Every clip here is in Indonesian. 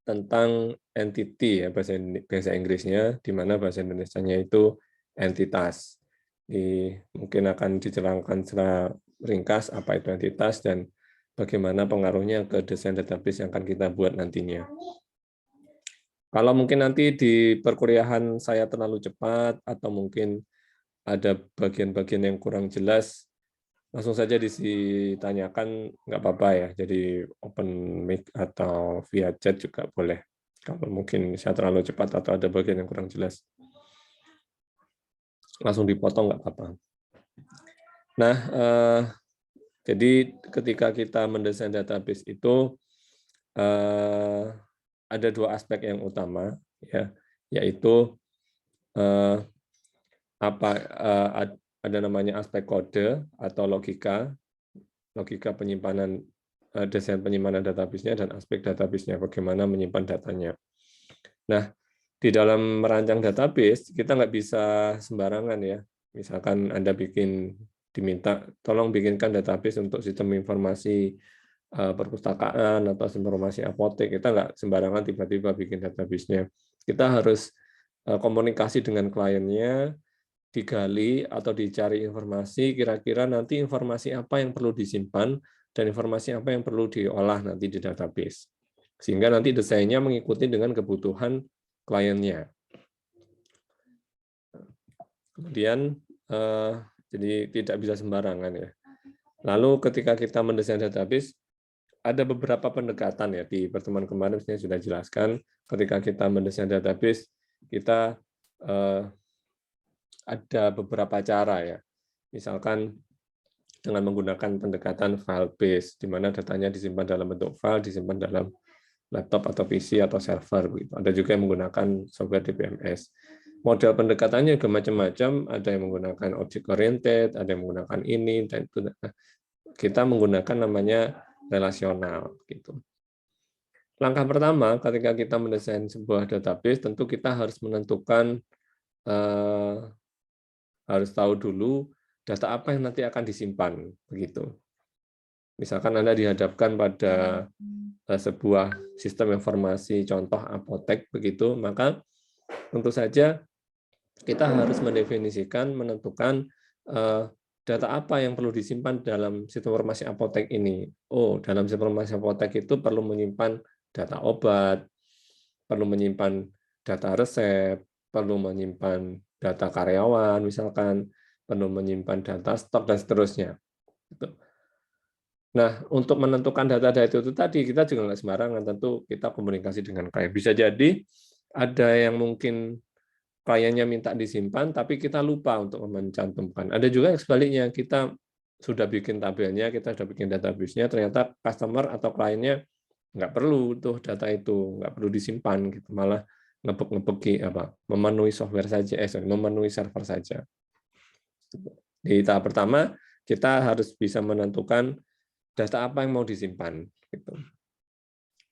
tentang entity ya bahasa Inggrisnya, di mana bahasa Indonesianya itu entitas. Mungkin akan diterangkan secara ringkas apa itu entitas dan bagaimana pengaruhnya ke desain database yang akan kita buat nantinya. Kalau mungkin nanti di perkuliahan saya terlalu cepat atau mungkin ada bagian-bagian yang kurang jelas, langsung saja ditanyakan, nggak apa-apa ya. Jadi open mic atau via chat juga boleh. Kalau mungkin saya terlalu cepat atau ada bagian yang kurang jelas, langsung dipotong nggak apa-apa. Nah, jadi ketika kita mendesain database itu ada dua aspek yang utama, ya, yaitu ada namanya aspek kode atau logika penyimpanan desain penyimpanan database-nya dan aspek database-nya, bagaimana menyimpan datanya. Nah, di dalam merancang database kita nggak bisa sembarangan ya. Misalkan Anda diminta tolong bikinkan database untuk sistem informasi perpustakaan atau informasi apotek, kita nggak sembarangan tiba-tiba bikin database-nya. Kita harus komunikasi dengan kliennya, digali atau dicari informasi, kira-kira nanti informasi apa yang perlu disimpan dan informasi apa yang perlu diolah nanti di database. Sehingga nanti desainnya mengikuti dengan kebutuhan kliennya. Kemudian, jadi tidak bisa sembarangan ya. Lalu ketika kita mendesain database, ada beberapa pendekatan ya, di pertemuan kemarin saya sudah jelaskan, ketika kita mendesain database, kita ada beberapa cara ya. Misalkan dengan menggunakan pendekatan file base, di mana datanya disimpan dalam bentuk file, disimpan dalam laptop atau PC atau server. Ada juga yang menggunakan software DBMS. Model pendekatannya juga macam-macam, ada yang menggunakan object oriented, ada yang menggunakan ini, dan itu. Kita menggunakan namanya relasional. Gitu. Langkah pertama, ketika kita mendesain sebuah database, tentu kita harus menentukan, harus tahu dulu data apa yang nanti akan disimpan. Begitu. Misalkan Anda dihadapkan pada sebuah sistem informasi contoh apotek, begitu, maka tentu saja kita harus mendefinisikan, menentukan data apa yang perlu disimpan dalam sistem informasi apotek ini. Oh, dalam sistem informasi apotek itu perlu menyimpan data obat, perlu menyimpan data resep, perlu menyimpan data karyawan, misalkan, perlu menyimpan data stok, dan seterusnya. Nah, untuk menentukan data-data itu tadi, kita juga nggak sembarangan, tentu kita komunikasi dengan klien. Bisa jadi ada yang mungkin kliennya minta disimpan, tapi kita lupa untuk mencantumkan. Ada juga yang sebaliknya, kita sudah bikin tabelnya, kita sudah bikin database-nya, ternyata customer atau kliennya nggak perlu tuh data itu, nggak perlu disimpan, gitu. Malah ngebek-ngebeki memenuhi software saja, memenuhi server saja. Di tahap pertama, kita harus bisa menentukan data apa yang mau disimpan. Gitu.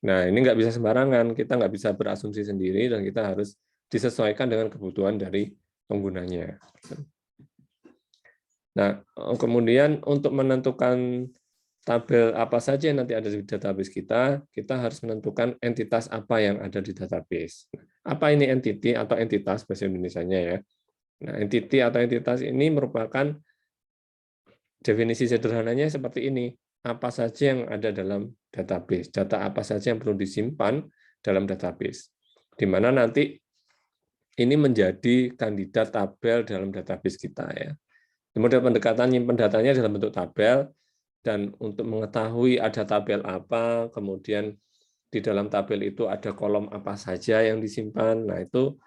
Nah, ini nggak bisa sembarangan, kita nggak bisa berasumsi sendiri, dan kita harus disesuaikan dengan kebutuhan dari penggunanya. Nah, kemudian untuk menentukan tabel apa saja yang nanti ada di database kita, kita harus menentukan entitas apa yang ada di database. Apa ini entity atau entitas bahasa Indonesianya ya? Nah, entity atau entitas ini merupakan definisi sederhananya seperti ini. Apa saja yang ada dalam database, data apa saja yang perlu disimpan dalam database. Di mana nanti ini menjadi kandidat tabel dalam database kita ya. Kemudian pendekatan nyimpen datanya dalam bentuk tabel, dan untuk mengetahui ada tabel apa, kemudian di dalam tabel itu ada kolom apa saja yang disimpan. Nah, itu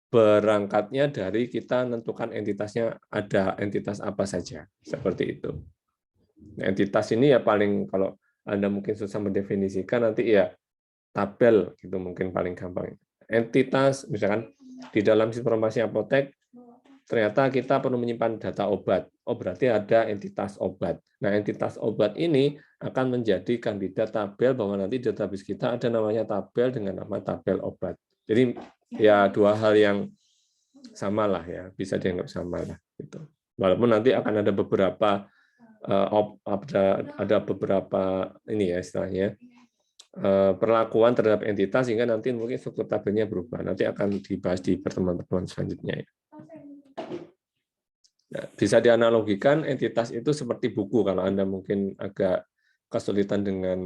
berangkatnya dari kita menentukan entitasnya ada entitas apa saja, seperti itu. Nah, entitas ini ya paling, kalau Anda mungkin susah mendefinisikan, nanti ya tabel gitu mungkin paling gampang. Entitas misalkan di dalam informasi apotek ternyata kita perlu menyimpan data obat. Oh, berarti ada entitas obat. Nah, entitas obat ini akan menjadi kandidat tabel bahwa nanti database kita ada namanya tabel dengan nama tabel obat. Jadi ya dua hal yang sama lah ya, bisa dianggap sama lah gitu. Walaupun nanti akan ada beberapa ini ya istilahnya perlakuan terhadap entitas sehingga nanti mungkin struktur tabelnya berubah. Nanti akan dibahas di pertemuan-pertemuan selanjutnya. Nah, bisa dianalogikan entitas itu seperti buku kalau Anda mungkin agak kesulitan dengan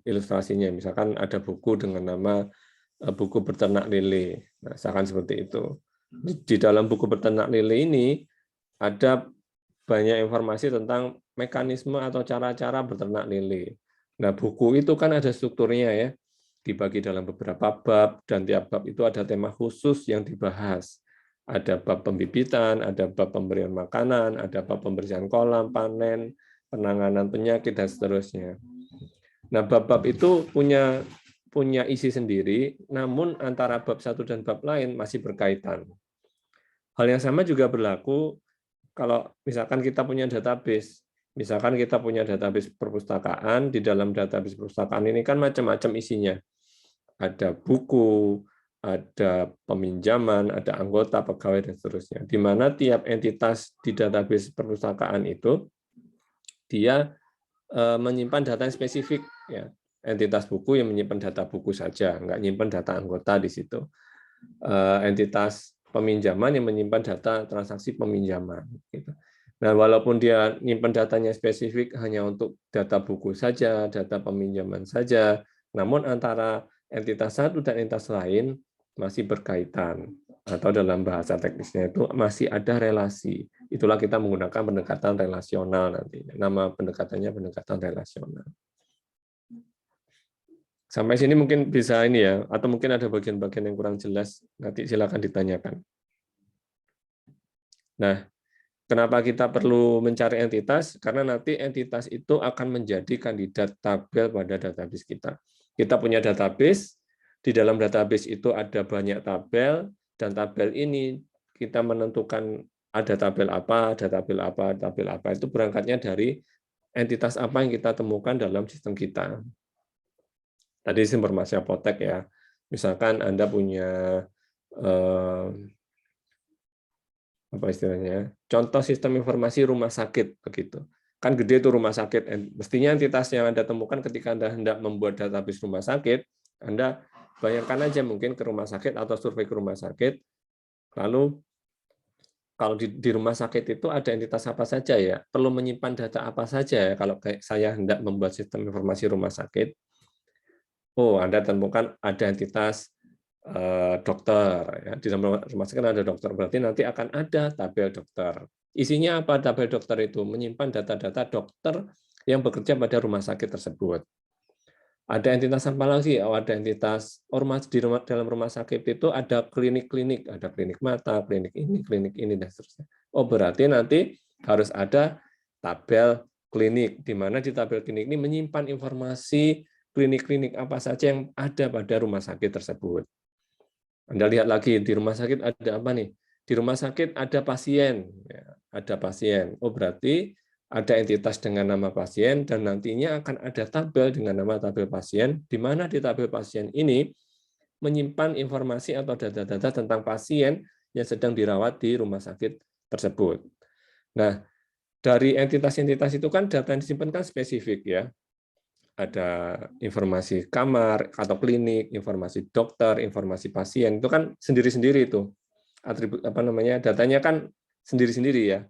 ilustrasinya. Misalkan ada buku dengan nama buku Beternak Lele. Nah, misalkan seperti itu. Di dalam buku Beternak Lele ini ada banyak informasi tentang mekanisme atau cara-cara beternak lele. Nah, buku itu kan ada strukturnya ya, dibagi dalam beberapa bab, dan tiap bab itu ada tema khusus yang dibahas. Ada bab pembibitan, ada bab pemberian makanan, ada bab pembersihan kolam, panen, penanganan penyakit, dan seterusnya. Nah, bab-bab itu punya isi sendiri, namun antara bab satu dan bab lain masih berkaitan. Hal yang sama juga berlaku kalau misalkan kita punya database. Misalkan kita punya database perpustakaan, di dalam database perpustakaan ini kan macam-macam isinya. Ada buku, ada peminjaman, ada anggota, pegawai, dan seterusnya. Di mana tiap entitas di database perpustakaan itu, dia menyimpan data yang spesifik. Ya. Entitas buku yang menyimpan data buku saja, nggak menyimpan data anggota di situ. Entitas peminjaman yang menyimpan data transaksi peminjaman. Gitu. Nah, walaupun dia nyimpan datanya spesifik hanya untuk data buku saja, data peminjaman saja, namun antara entitas satu dan entitas lain masih berkaitan, atau dalam bahasa teknisnya itu masih ada relasi. Itulah kita menggunakan pendekatan relasional nanti. Nama pendekatannya pendekatan relasional. Sampai sini mungkin bisa ini ya, atau mungkin ada bagian-bagian yang kurang jelas, nanti silakan ditanyakan. Nah, kenapa kita perlu mencari entitas? Karena nanti entitas itu akan menjadi kandidat tabel pada database kita. Kita punya database, di dalam database itu ada banyak tabel, dan tabel ini kita menentukan ada tabel apa, ada tabel apa, tabel apa. Itu berangkatnya dari entitas apa yang kita temukan dalam sistem kita. Tadi informasi apotek ya. Misalkan Anda punya apa istilahnya? Contoh sistem informasi rumah sakit begitu. Kan gede itu rumah sakit. Mestinya entitas yang Anda temukan ketika Anda hendak membuat database rumah sakit, Anda bayangkan aja mungkin ke rumah sakit atau survei ke rumah sakit. Lalu kalau di rumah sakit itu ada entitas apa saja ya? Perlu menyimpan data apa saja ya kalau kayak saya hendak membuat sistem informasi rumah sakit? Oh, Anda temukan ada entitas dokter. Ya. Di dalam rumah sakit ada dokter, berarti nanti akan ada tabel dokter. Isinya apa tabel dokter itu? Menyimpan data-data dokter yang bekerja pada rumah sakit tersebut. Ada entitas apa lagi? Oh, ada entitas ormas dalam rumah sakit itu ada klinik-klinik, ada klinik mata, klinik ini, dan seterusnya. Oh, berarti nanti harus ada tabel klinik, di mana di tabel klinik ini menyimpan informasi klinik-klinik apa saja yang ada pada rumah sakit tersebut. Anda lihat lagi di rumah sakit ada apa nih? Di rumah sakit ada pasien, ya, ada pasien. Oh, berarti ada entitas dengan nama pasien dan nantinya akan ada tabel dengan nama tabel pasien, di mana di tabel pasien ini menyimpan informasi atau data-data tentang pasien yang sedang dirawat di rumah sakit tersebut. Nah, dari entitas-entitas itu kan data yang disimpan kan spesifik ya. Ada informasi kamar atau klinik, informasi dokter, informasi pasien, itu kan sendiri-sendiri itu. Atribut apa namanya? Datanya kan sendiri-sendiri ya.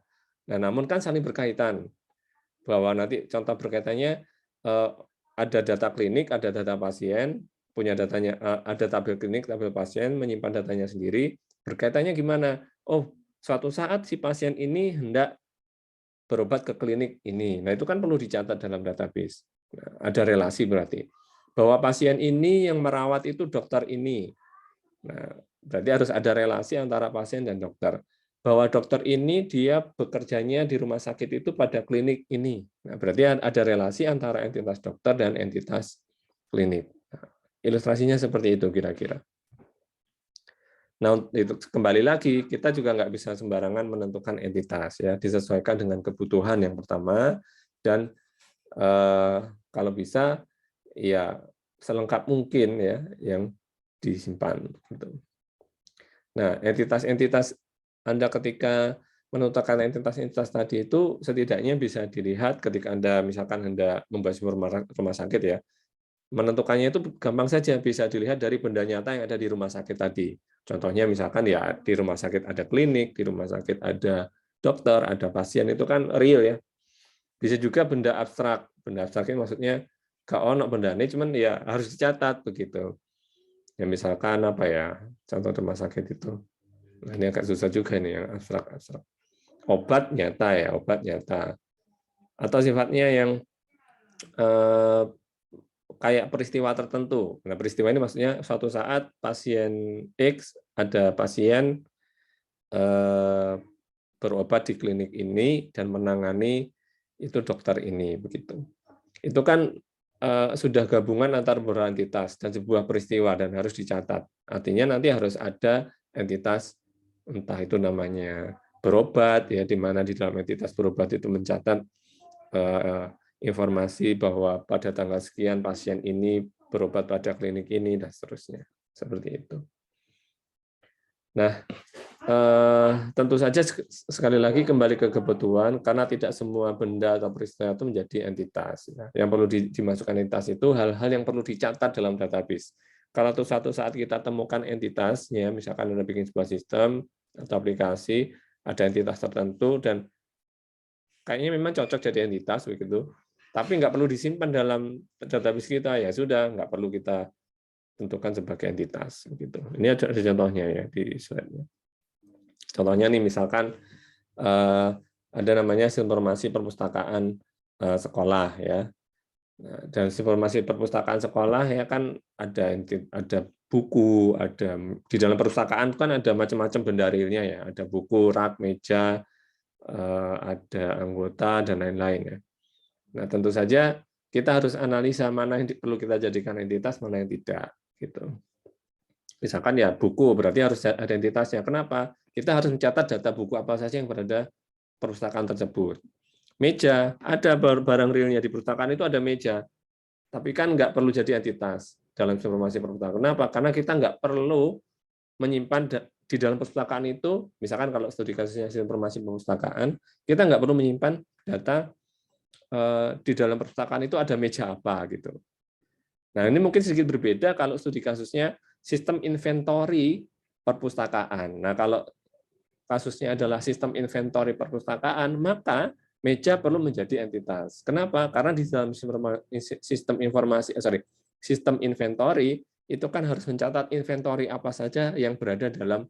Nah, namun kan saling berkaitan. Bahwa nanti contoh berkaitannya ada data klinik, ada data pasien, punya datanya ada tabel klinik, tabel pasien, menyimpan datanya sendiri. Berkaitannya gimana? Oh, suatu saat si pasien ini hendak berobat ke klinik ini. Nah, itu kan perlu dicatat dalam database. Nah, ada relasi berarti. Bahwa pasien ini yang merawat itu dokter ini. Nah, berarti harus ada relasi antara pasien dan dokter. Bahwa dokter ini dia bekerjanya di rumah sakit itu pada klinik ini. Nah, berarti ada relasi antara entitas dokter dan entitas klinik. Nah, ilustrasinya seperti itu kira-kira. Nah, itu kembali lagi kita juga nggak bisa sembarangan menentukan entitas ya, disesuaikan dengan kebutuhan yang pertama dan kalau bisa ya selengkap mungkin ya yang disimpan. Gitu. Nah, entitas-entitas Anda ketika menentukan entitas-entitas tadi itu setidaknya bisa dilihat ketika Anda misalkan hendak membahas rumah sakit ya. Menentukannya itu gampang saja, bisa dilihat dari benda nyata yang ada di rumah sakit tadi. Contohnya misalkan ya di rumah sakit ada klinik, di rumah sakit ada dokter, ada pasien, itu kan real ya. Bisa juga benda abstrak. Benda abstrak ini maksudnya gak ono benda ini, cuman ya harus dicatat begitu. Ya misalkan apa ya, contoh rumah sakit itu. Nah, ini agak susah juga nih yang abstrak-abstrak. Obat nyata ya, obat nyata. Atau sifatnya yang kayak peristiwa tertentu. Nah, peristiwa ini maksudnya suatu saat pasien X, ada pasien berobat di klinik ini dan menangani itu dokter ini, begitu. Itu kan sudah gabungan antar beberapa entitas dan sebuah peristiwa dan harus dicatat. Artinya nanti harus ada entitas, entah itu namanya berobat ya, di mana di dalam entitas berobat itu mencatat informasi bahwa pada tanggal sekian pasien ini berobat pada klinik ini dan seterusnya, seperti itu. Nah, tentu saja sekali lagi kembali ke kebutuhan, karena tidak semua benda atau peristiwa itu menjadi entitas. Yang perlu dimasukkan entitas itu hal-hal yang perlu dicatat dalam database. Kalau suatu saat kita temukan entitasnya, misalkan Anda bikin sebuah sistem atau aplikasi, ada entitas tertentu dan kayaknya memang cocok jadi entitas begitu, tapi nggak perlu disimpan dalam database kita, ya sudah, nggak perlu kita tentukan sebagai entitas begitu. Ini ada contohnya ya di slide-nya. Contohnya nih misalkan ada namanya informasi perpustakaan sekolah ya. Dan informasi perpustakaan sekolah ya kan ada buku, ada di dalam perpustakaan kan ada macam-macam benda realnya ya, ada buku, rak, meja, ada anggota dan lain-lain ya. Nah, tentu saja kita harus analisa mana yang perlu kita jadikan entitas, mana yang tidak gitu. Misalkan ya buku berarti harus ada entitasnya. Kenapa? Kita harus mencatat data buku apa saja yang berada perpustakaan tersebut. Meja, ada barang realnya di perpustakaan itu ada meja, tapi kan nggak perlu jadi entitas dalam informasi perpustakaan. Kenapa? Karena kita nggak perlu menyimpan di dalam perpustakaan itu, misalkan kalau studi kasusnya informasi perpustakaan, kita nggak perlu menyimpan data di dalam perpustakaan itu ada meja apa gitu. Nah, ini mungkin sedikit berbeda kalau studi kasusnya sistem inventory perpustakaan. Nah, kalau kasusnya adalah sistem inventory perpustakaan, maka meja perlu menjadi entitas. Kenapa? Karena di dalam sistem informasi, sistem inventory itu kan harus mencatat inventory apa saja yang berada dalam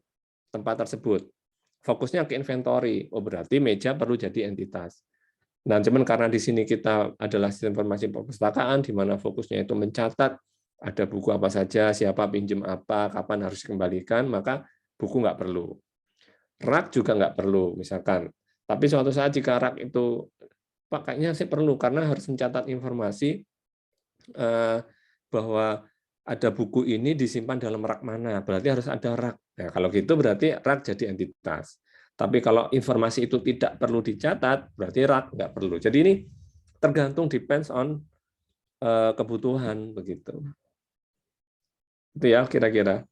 tempat tersebut. Fokusnya ke inventory. Oh, berarti meja perlu jadi entitas. Nah, cuman karena di sini kita adalah sistem informasi perpustakaan, di mana fokusnya itu mencatat ada buku apa saja, siapa pinjam apa, kapan harus dikembalikan, maka buku nggak perlu. Rak juga nggak perlu, misalkan. Tapi suatu saat jika rak itu, Pak, kayaknya sih perlu, karena harus mencatat informasi bahwa ada buku ini disimpan dalam rak mana, berarti harus ada rak. Nah, kalau gitu berarti rak jadi entitas. Tapi kalau informasi itu tidak perlu dicatat, berarti rak nggak perlu. Jadi ini tergantung depends on kebutuhan begitu. Itu ya kira-kira.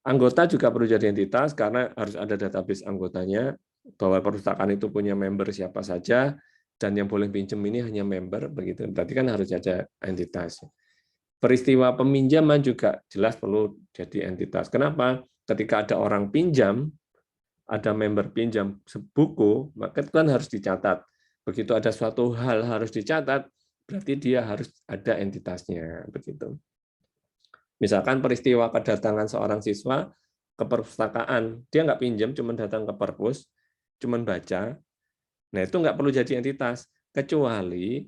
Anggota juga perlu jadi entitas karena harus ada database anggotanya, bahwa perpustakaan itu punya member siapa saja dan yang boleh pinjam ini hanya member begitu. Berarti kan harus ada entitas. Peristiwa peminjaman juga jelas perlu jadi entitas. Kenapa? Ketika ada orang pinjam, ada member pinjam buku, maka itu kan harus dicatat. Begitu ada suatu hal harus dicatat, berarti dia harus ada entitasnya. Begitu. Misalkan peristiwa kedatangan seorang siswa ke perpustakaan, dia nggak pinjam, cuma datang ke perpus, cuma baca, nah itu nggak perlu jadi entitas, kecuali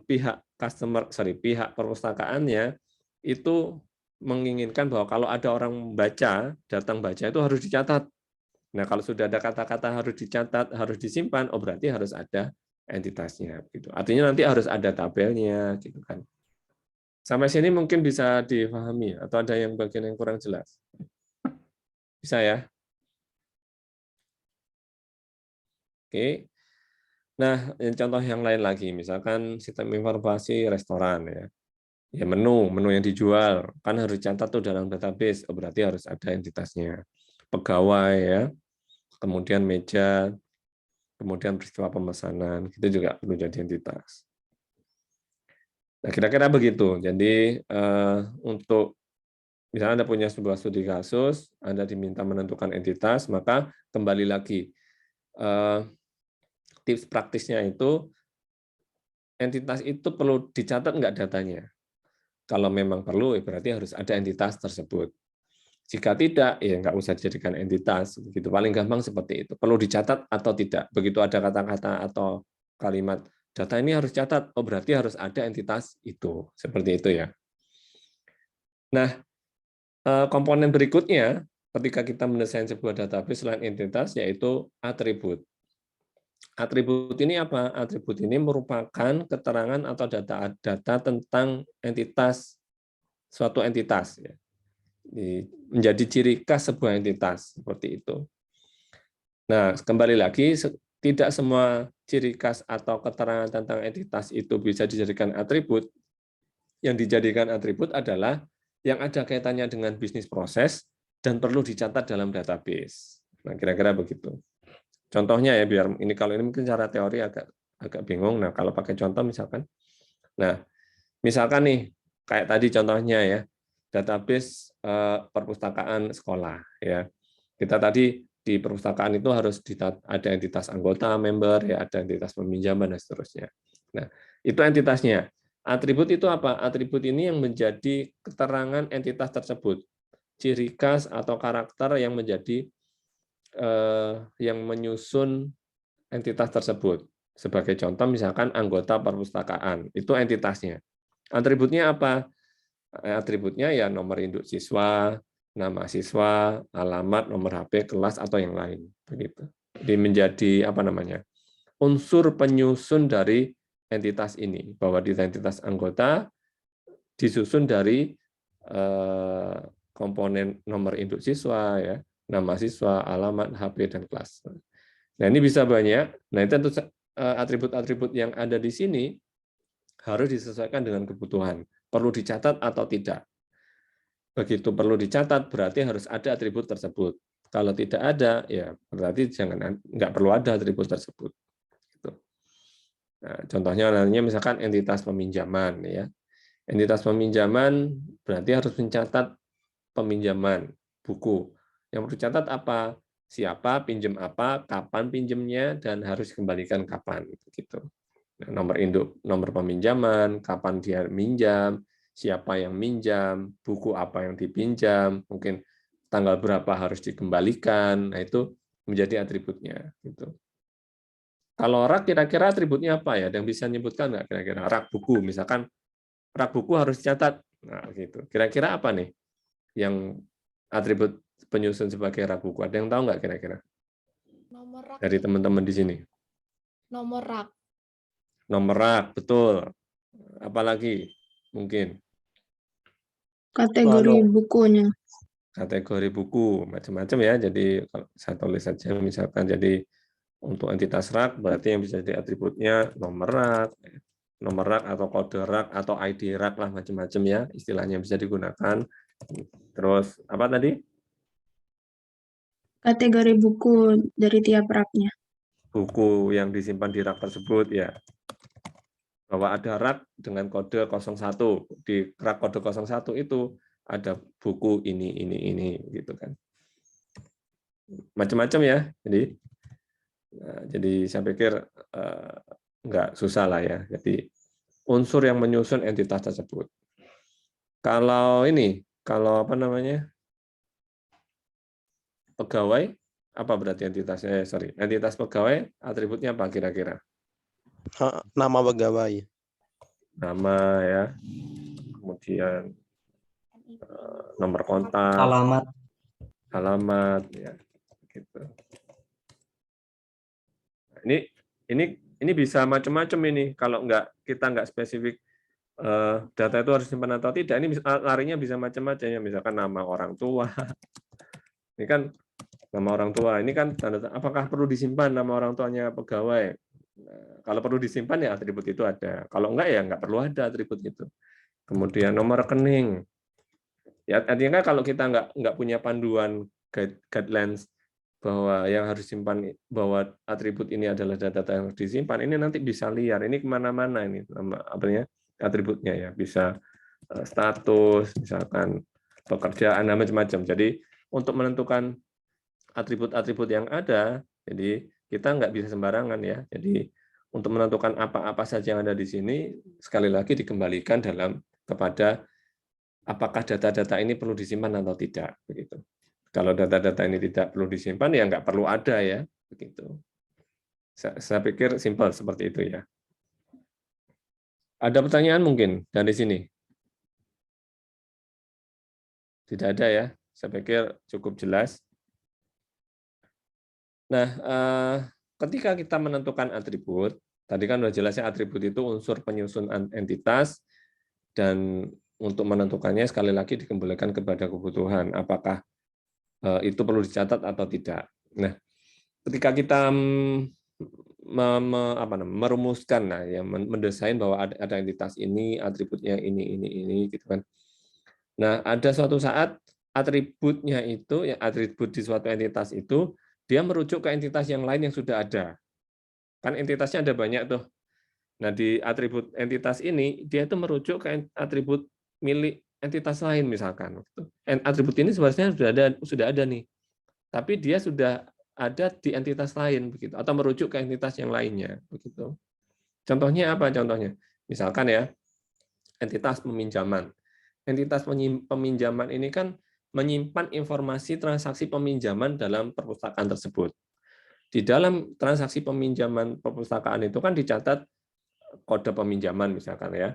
pihak perpustakaannya itu menginginkan bahwa kalau ada orang baca, datang baca itu harus dicatat. Nah, kalau sudah ada kata-kata harus dicatat, harus disimpan, oh berarti harus ada entitasnya. Gitu. Artinya nanti harus ada tabelnya, gitu kan. Sampai sini mungkin bisa dipahami, atau ada yang bagian yang kurang jelas? Bisa ya? Oke. Nah, contoh yang lain lagi, misalkan sistem informasi restoran ya. Ya menu yang dijual kan harus dicatat tuh dalam database, oh, berarti harus ada entitasnya. Pegawai ya, kemudian meja, kemudian peristiwa pemesanan, itu juga perlu jadi entitas. Nah, kira-kira begitu. Jadi untuk misalnya Anda punya sebuah studi kasus, Anda diminta menentukan entitas, maka kembali lagi tips praktisnya itu entitas itu perlu dicatat nggak datanya. Kalau memang perlu, berarti harus ada entitas tersebut. Jika tidak, ya nggak usah dijadikan entitas. Begitu paling gampang seperti itu. Perlu dicatat atau tidak. Begitu ada kata-kata atau kalimat data ini harus catat. Oh berarti harus ada entitas itu. Seperti itu ya. Nah, komponen berikutnya ketika kita mendesain sebuah database selain entitas yaitu atribut. Atribut ini apa? Atribut ini merupakan keterangan atau data tentang entitas suatu entitas ya. Menjadi ciri khas sebuah entitas seperti itu. Nah, kembali lagi tidak semua ciri khas atau keterangan tentang entitas itu bisa dijadikan atribut. Yang dijadikan atribut adalah yang ada kaitannya dengan bisnis proses dan perlu dicatat dalam database. Nah, kira-kira begitu. Contohnya ya, biar ini kalau ini mungkin cara teori agak bingung. Nah, kalau pakai contoh misalkan, nah misalkan nih kayak tadi contohnya ya, database perpustakaan sekolah ya. Kita tadi di perpustakaan itu harus ada entitas anggota, member ya, ada entitas peminjaman dan seterusnya. Nah, itu entitasnya. Atribut itu apa? Atribut ini yang menjadi keterangan entitas tersebut, ciri khas atau karakter yang menjadi yang menyusun entitas tersebut. Sebagai contoh misalkan anggota perpustakaan, itu entitasnya. Atributnya apa? Atributnya ya nomor induk siswa, nama siswa, alamat, nomor HP, kelas atau yang lain, begitu. Jadi menjadi apa namanya? Unsur penyusun dari entitas ini, bahwa di entitas anggota disusun dari komponen nomor induk siswa ya, nama siswa, alamat, HP dan kelas. Nah, ini bisa banyak. Nah, itu tentu atribut-atribut yang ada di sini harus disesuaikan dengan kebutuhan. Perlu dicatat atau tidak. Begitu perlu dicatat, berarti harus ada atribut tersebut. Kalau tidak ada, ya berarti nggak perlu ada atribut tersebut. Gitu. Nah, contohnya nantinya misalkan entitas peminjaman, ya. Entitas peminjaman berarti harus mencatat peminjaman buku. Yang perlu dicatat apa? Siapa, pinjam apa, kapan pinjamnya, dan harus dikembalikan kapan. Gitu. Nah, nomor induk, nomor peminjaman, kapan dia minjam, siapa yang minjam, buku apa yang dipinjam, mungkin tanggal berapa harus dikembalikan. Nah, itu menjadi atributnya. Gitu. Kalau rak kira-kira atributnya apa ya? Ada yang bisa menyebutkan nggak kira-kira? Rak buku, misalkan rak buku harus dicatat. Nah, gitu. Kira-kira apa nih yang atribut penyusun sebagai rak buku? Ada yang tahu nggak kira-kira? Nomor rak. Dari teman-teman di sini. Nomor rak. Nomor rak, betul. Apalagi mungkin Kategori bukunya. kategori buku macam-macam ya. Jadi kalau saya tulis saja misalkan jadi untuk entitas rak berarti yang bisa jadi atributnya nomor rak atau kode rak atau ID rak lah macam-macam ya istilahnya bisa digunakan. Terus apa tadi? Kategori buku dari tiap raknya. Buku yang disimpan di rak tersebut ya. Bahwa ada rak dengan kode 01. Di rak kode 01 itu ada buku ini gitu kan. Macam-macam ya. Jadi saya pikir nggak susah lah ya. Jadi unsur yang menyusun entitas tersebut. Kalau kalau apa namanya? Pegawai, apa berarti entitasnya? Entitas pegawai atributnya apa kira-kira? Nama pegawai. Nama ya. Kemudian nomor kontak, alamat ya gitu. Ini bisa macam-macam ini kalau kita nggak spesifik data itu harus simpan atau tidak. Ini larinya bisa macam-macam ya, misalkan nama orang tua. Ini kan nama orang tua. Ini kan tanda apakah perlu disimpan nama orang tuanya pegawai? Nah, kalau perlu disimpan ya atribut itu ada. Kalau enggak ya nggak perlu ada atribut itu. Kemudian nomor rekening. Ya artinya kalau kita nggak punya panduan guidelines bahwa yang harus simpan bahwa atribut ini adalah data yang harus disimpan, ini nanti bisa liar. Ini kemana-mana ini apa ya? atributnya ya, bisa status, misalkan pekerjaan, dan macam-macam. Jadi untuk menentukan atribut-atribut yang ada, jadi kita nggak bisa sembarangan ya. Jadi untuk menentukan apa-apa saja yang ada di sini, sekali lagi dikembalikan kepada apakah data-data ini perlu disimpan atau tidak, begitu. Kalau data-data ini tidak perlu disimpan, ya nggak perlu ada ya, begitu. Saya pikir simpel seperti itu ya. Ada pertanyaan mungkin dari sini? Tidak ada ya, saya pikir cukup jelas. Nah, ketika kita menentukan atribut, tadi kan sudah jelasnya atribut itu unsur penyusun entitas, dan untuk menentukannya sekali lagi dikembalikan kepada kebutuhan, apakah itu perlu dicatat atau tidak. Nah, ketika kita merumuskan, mendesain bahwa ada entitas ini, atributnya ini, gitu kan. Nah, ada suatu saat atributnya itu, ya atribut di suatu entitas itu, dia merujuk ke entitas yang lain yang sudah ada. Kan entitasnya ada banyak tuh. Nah, di atribut entitas ini, dia itu merujuk ke atribut milik entitas lain misalkan. Atribut ini sebenarnya sudah ada nih, tapi dia sudah ada di entitas lain begitu, atau merujuk ke entitas yang lainnya begitu. Contohnya apa? Contohnya, misalkan ya, entitas peminjaman. Entitas peminjaman ini kan menyimpan informasi transaksi peminjaman dalam perpustakaan tersebut. Di dalam transaksi peminjaman perpustakaan itu kan dicatat kode peminjaman misalkan ya.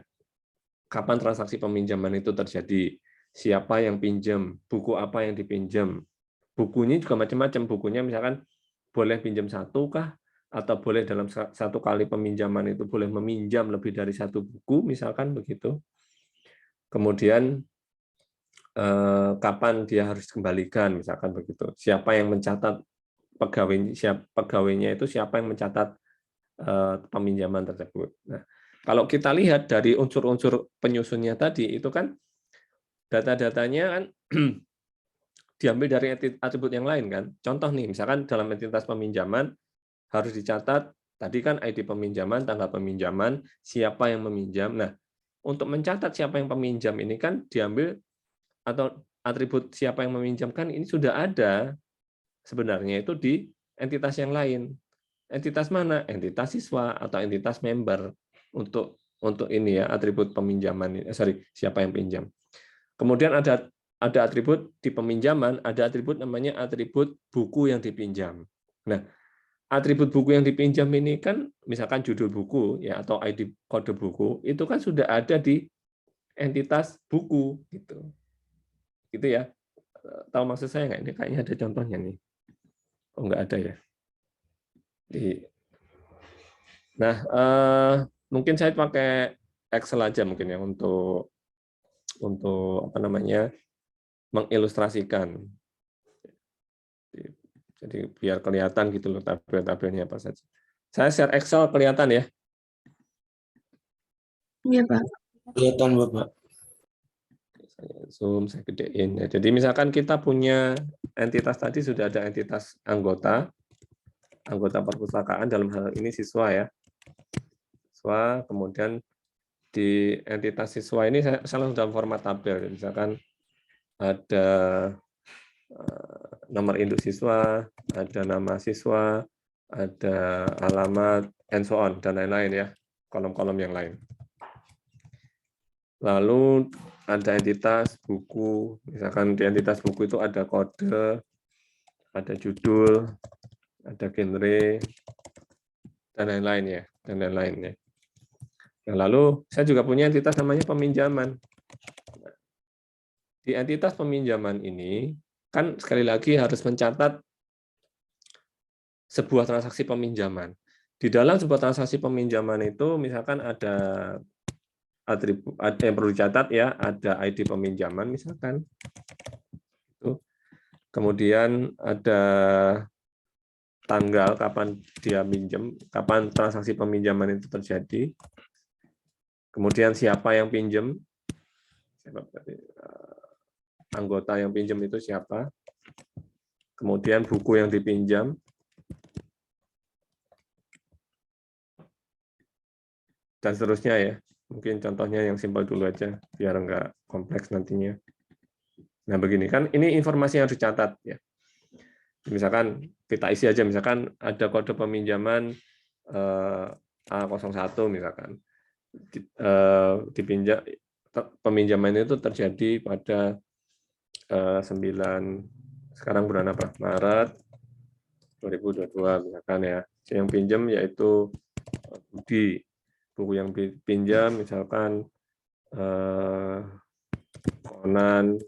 Kapan transaksi peminjaman itu terjadi, siapa yang pinjam, buku apa yang dipinjam. Bukunya juga macam-macam. Bukunya misalkan boleh pinjam satu kah, atau boleh dalam satu kali peminjaman itu boleh meminjam lebih dari satu buku misalkan begitu. Kemudian kapan dia harus kembalikan misalkan begitu. Siapa yang mencatat pegawainya itu, siapa yang mencatat peminjaman tersebut. Nah, kalau kita lihat dari unsur-unsur penyusunnya tadi itu kan data-datanya kan diambil dari atribut yang lain kan. Contoh nih, misalkan dalam entitas peminjaman harus dicatat tadi kan ID peminjaman, tanggal peminjaman, siapa yang meminjam. Nah, untuk mencatat siapa yang peminjam ini kan diambil, atau atribut siapa yang meminjamkan ini sudah ada sebenarnya itu di entitas yang lain. Entitas mana? Entitas siswa atau entitas member untuk ini ya, atribut peminjaman ini. Siapa yang pinjam. Kemudian ada atribut di peminjaman, ada atribut namanya atribut buku yang dipinjam. Nah, atribut buku yang dipinjam ini kan misalkan judul buku ya, atau ID kode buku itu kan sudah ada di entitas buku gitu. Gitu ya. Tahu maksud saya nggak? Ini kayaknya ada contohnya nih. Oh, nggak ada ya. Nah, mungkin saya pakai Excel aja mungkin ya untuk apa namanya, mengilustrasikan. Jadi biar kelihatan gitu loh tabel-tabelnya apa saja. Saya share Excel kelihatan ya? Iya, Pak. Kelihatan, Bapak. Saya zoom, saya gedein. Ya, jadi misalkan kita punya entitas tadi, sudah ada entitas anggota perpustakaan, dalam hal ini siswa ya. Siswa, kemudian di entitas siswa ini saya langsung dalam format tabel. Misalkan ada nomor induk siswa, ada nama siswa, ada alamat, and so on, dan lain-lain ya, kolom-kolom yang lain. Lalu ada entitas buku, misalkan di entitas buku itu ada kode, ada judul, ada genre, dan lain-lain ya, dan lain-lain ya. Nah, lalu saya juga punya entitas namanya peminjaman. Di entitas peminjaman ini kan sekali lagi harus mencatat sebuah transaksi peminjaman. Di dalam sebuah transaksi peminjaman itu misalkan ada atribut yang perlu dicatat ya, ada ID peminjaman misalkan. Kemudian ada tanggal kapan dia minjem, kapan transaksi peminjaman itu terjadi. Kemudian siapa yang pinjam, anggota yang pinjam itu siapa. Kemudian buku yang dipinjam. Dan seterusnya ya. Mungkin contohnya yang simpel dulu aja, biar nggak kompleks nantinya. Nah, begini kan, ini informasi yang harus dicatat ya. Misalkan kita isi aja, misalkan ada kode peminjaman A01 misalkan. Peminjaman itu terjadi pada 9, sekarang bulan apa? Maret 2022 misalkan ya. Yang pinjam yaitu Budi. Buku yang pinjam misalkan Conan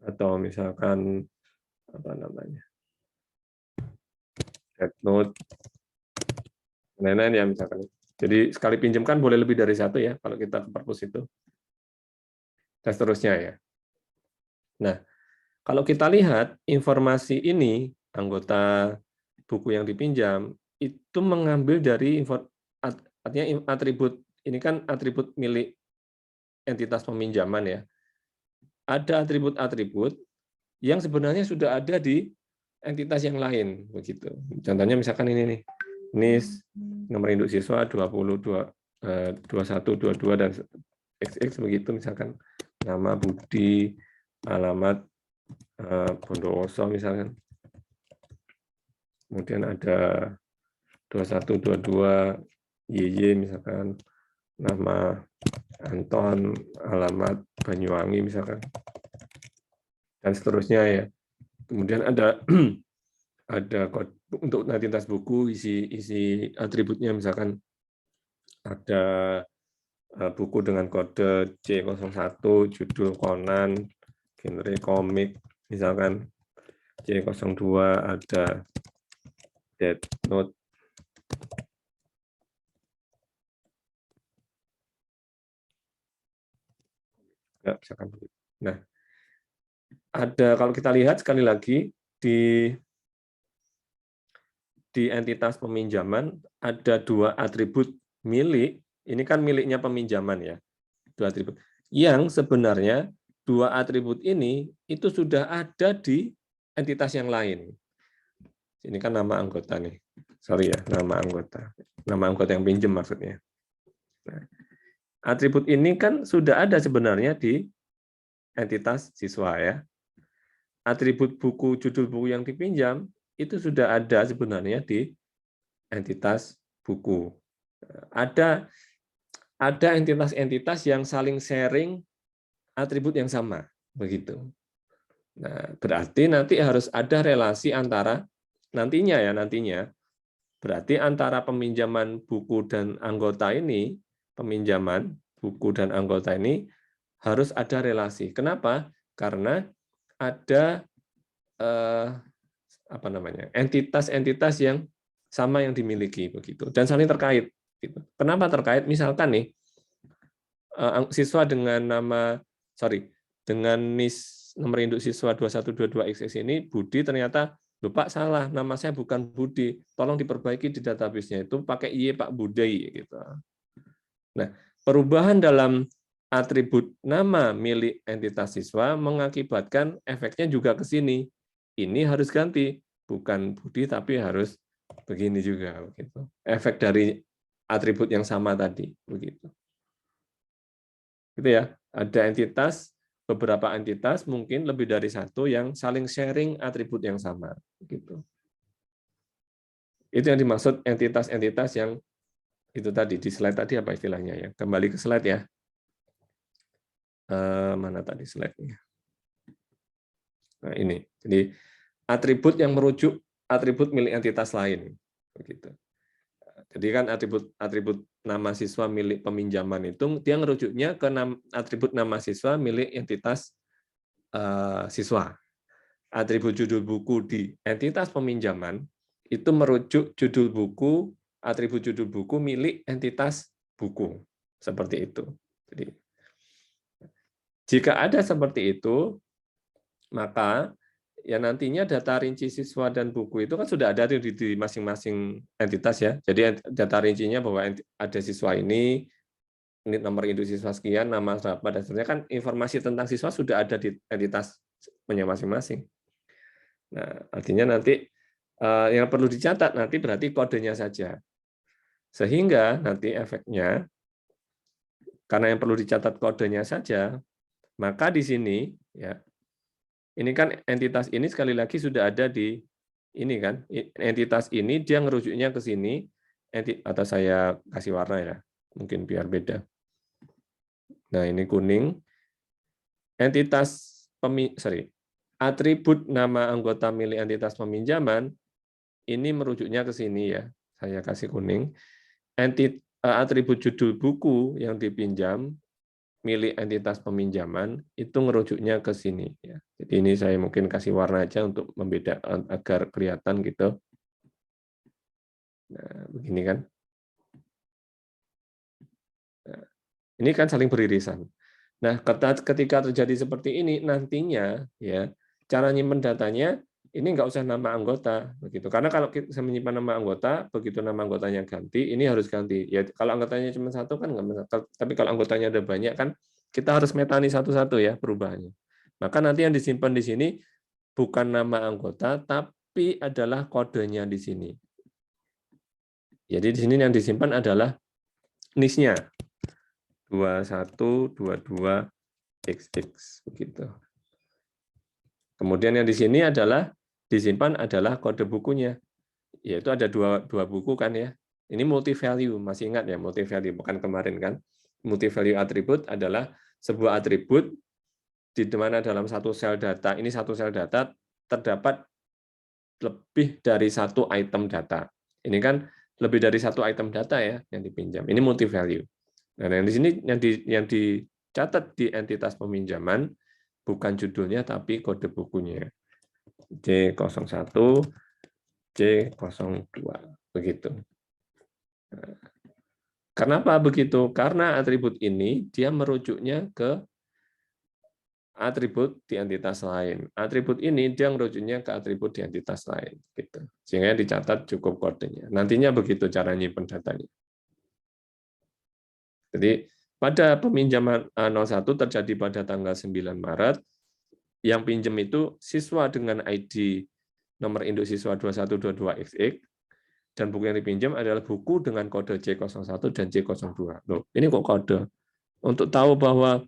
atau misalkan apa namanya Death Note, lain-lain ya misalkan. Jadi sekali pinjam kan boleh lebih dari satu ya kalau kita ke perpus itu. Dan seterusnya ya. Nah, kalau kita lihat informasi ini anggota buku yang dipinjam itu mengambil dari artinya atribut ini kan atribut milik entitas peminjaman ya. Ada atribut-atribut yang sebenarnya sudah ada di entitas yang lain begitu. Contohnya misalkan ini nih. NIS, nomor induk siswa 20, 21, 22 dan XX begitu misalkan. Nama Budi, alamat Bondowoso misalkan. Kemudian ada 21, 22 YY misalkan. Nama Anton, alamat Banyuwangi misalkan. Dan seterusnya ya. Kemudian ada kode untuk identitas buku, isi atributnya misalkan ada buku dengan kode C01, judul Conan, genre komik, misalkan C02 ada Death Note. Ya, misalkan begitu. Nah, ada kalau kita lihat sekali lagi di entitas peminjaman ada 2 atribut milik, ini kan miliknya peminjaman ya, 2 atribut. Yang sebenarnya 2 atribut ini itu sudah ada di entitas yang lain. Ini kan nama anggota nih, sorry ya, nama anggota yang pinjam maksudnya. Nah, atribut ini kan sudah ada sebenarnya di entitas siswa ya. Atribut buku, judul buku yang dipinjam itu sudah ada sebenarnya di entitas buku. Ada entitas-entitas yang saling sharing atribut yang sama, begitu. Nah, berarti nanti harus ada relasi antara nantinya berarti antara peminjaman buku dan anggota ini, peminjaman buku dan anggota ini harus ada relasi. Kenapa? Karena ada entitas-entitas yang sama yang dimiliki begitu dan saling terkait gitu. Kenapa terkait? Misalkan nih siswa dengan NIS nomor induk siswa 2122XX ini Budi, ternyata Pak salah, nama saya bukan Budi, tolong diperbaiki di database-nya itu pakai Y Pak Budi gitu. Nah, perubahan dalam atribut nama milik entitas siswa mengakibatkan efeknya juga ke sini. Ini harus ganti, bukan Budi tapi harus begini juga begitu. Efek dari atribut yang sama tadi begitu. Gitu ya. Ada beberapa entitas mungkin lebih dari satu yang saling sharing atribut yang sama gitu. Itu yang dimaksud entitas-entitas yang itu tadi di slide tadi apa istilahnya ya. Kembali ke slide ya. Mana tadi slide-nya? Nah, ini. Jadi atribut yang merujuk atribut milik entitas lain begitu. Jadi kan atribut nama siswa milik peminjaman itu dia ngerujuknya ke atribut nama siswa milik entitas siswa. Atribut judul buku di entitas peminjaman itu merujuk judul buku, atribut judul buku milik entitas buku. Seperti itu. Jadi jika ada seperti itu, maka ya nantinya data rinci siswa dan buku itu kan sudah ada di masing-masing entitas ya. Jadi data rincinya bahwa ada siswa ini nomor induk siswa sekian, nama berapa dan seterusnya kan informasi tentang siswa sudah ada di entitas masing-masing. Nah, artinya nanti yang perlu dicatat nanti berarti kodenya saja. Sehingga nanti efeknya, karena yang perlu dicatat kodenya saja, maka di sini, ya, ini kan entitas ini sekali lagi sudah ada di ini kan, entitas ini dia ngerujuknya ke sini, atau saya kasih warna ya, mungkin biar beda. Nah, ini kuning. Atribut nama anggota milik entitas peminjaman ini merujuknya ke sini ya. Saya kasih kuning. Atribut judul buku yang dipinjam milik entitas peminjaman itu ngerujuknya ke sini ya. Jadi ini saya mungkin kasih warna aja untuk membedakan agar kelihatan gitu. Nah, begini kan. Nah, ini kan saling beririsan. Nah, ketika terjadi seperti ini nantinya ya, cara nyimpen datanya ini nggak usah nama anggota begitu. Karena kalau kita menyimpan nama anggota, begitu nama anggotanya ganti, ini harus ganti. Ya kalau anggotanya cuma satu kan nggak masalah. Tapi kalau anggotanya ada banyak kan kita harus metani satu-satu ya perubahannya. Maka nanti yang disimpan di sini bukan nama anggota, tapi adalah kodenya di sini. Jadi di sini yang disimpan adalah NIS-nya. 2122XX begitu. Kemudian yang di sini adalah disimpan adalah kode bukunya. Yaitu ada dua buku kan ya. Ini multi value, masih ingat ya multi value bukan kemarin kan. Multi value atribut adalah sebuah atribut di mana dalam satu sel data, ini satu sel data terdapat lebih dari satu item data. Ini kan lebih dari satu item data ya yang dipinjam. Ini multi value. Nah, yang di sini yang dicatat di entitas peminjaman bukan judulnya tapi kode bukunya. C01, C02 begitu. Nah, kenapa begitu? Karena atribut ini dia merujuknya ke atribut di entitas lain. Atribut ini dia merujuknya ke atribut di entitas lain gitu. Sehingga dicatat cukup kodenya. Nantinya begitu cara nyimpen datanya. Jadi pada peminjaman 01 terjadi pada tanggal 9 Maret, yang pinjam itu siswa dengan ID nomor induk siswa 2122XX, dan buku yang dipinjam adalah buku dengan kode C01 dan C02. Loh, ini kok kode? Untuk tahu bahwa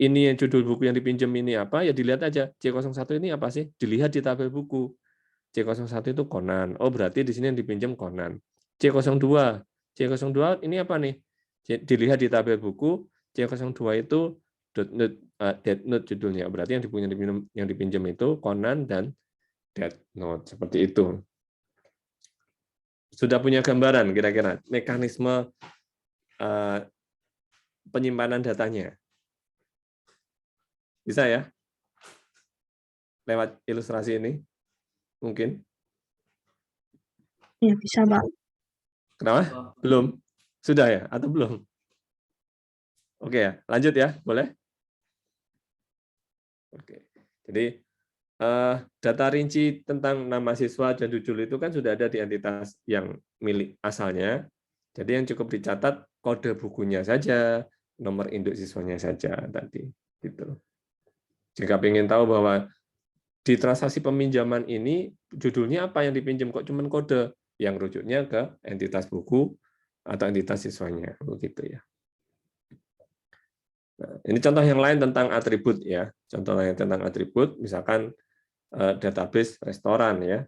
ini yang judul buku yang dipinjam ini apa, ya dilihat aja. C01 ini apa sih? Dilihat di tabel buku. C01 itu Conan. Oh, berarti di sini yang dipinjam Conan. C02 ini apa nih? Dilihat di tabel buku, C02 itu Death Note judulnya. Berarti yang dipinjam itu Conan dan Death Note. Seperti itu. Sudah punya gambaran kira-kira mekanisme penyimpanan datanya? Bisa ya? Lewat ilustrasi ini? Mungkin? Ya, bisa, Pak. Kenapa? Belum? Sudah ya? Atau belum? Oke ya, lanjut ya, boleh? Oke, jadi data rinci tentang nama siswa dan judul itu kan sudah ada di entitas yang milik asalnya. Jadi yang cukup dicatat kode bukunya saja, nomor induk siswanya saja tadi. Gitu. Jika ingin tahu bahwa di transaksi peminjaman ini judulnya apa yang dipinjam kok cuma kode, yang rujuknya ke entitas buku atau entitas siswanya, begitu ya. Nah, ini contoh yang lain tentang atribut ya. Contoh lain tentang atribut, misalkan database restoran ya.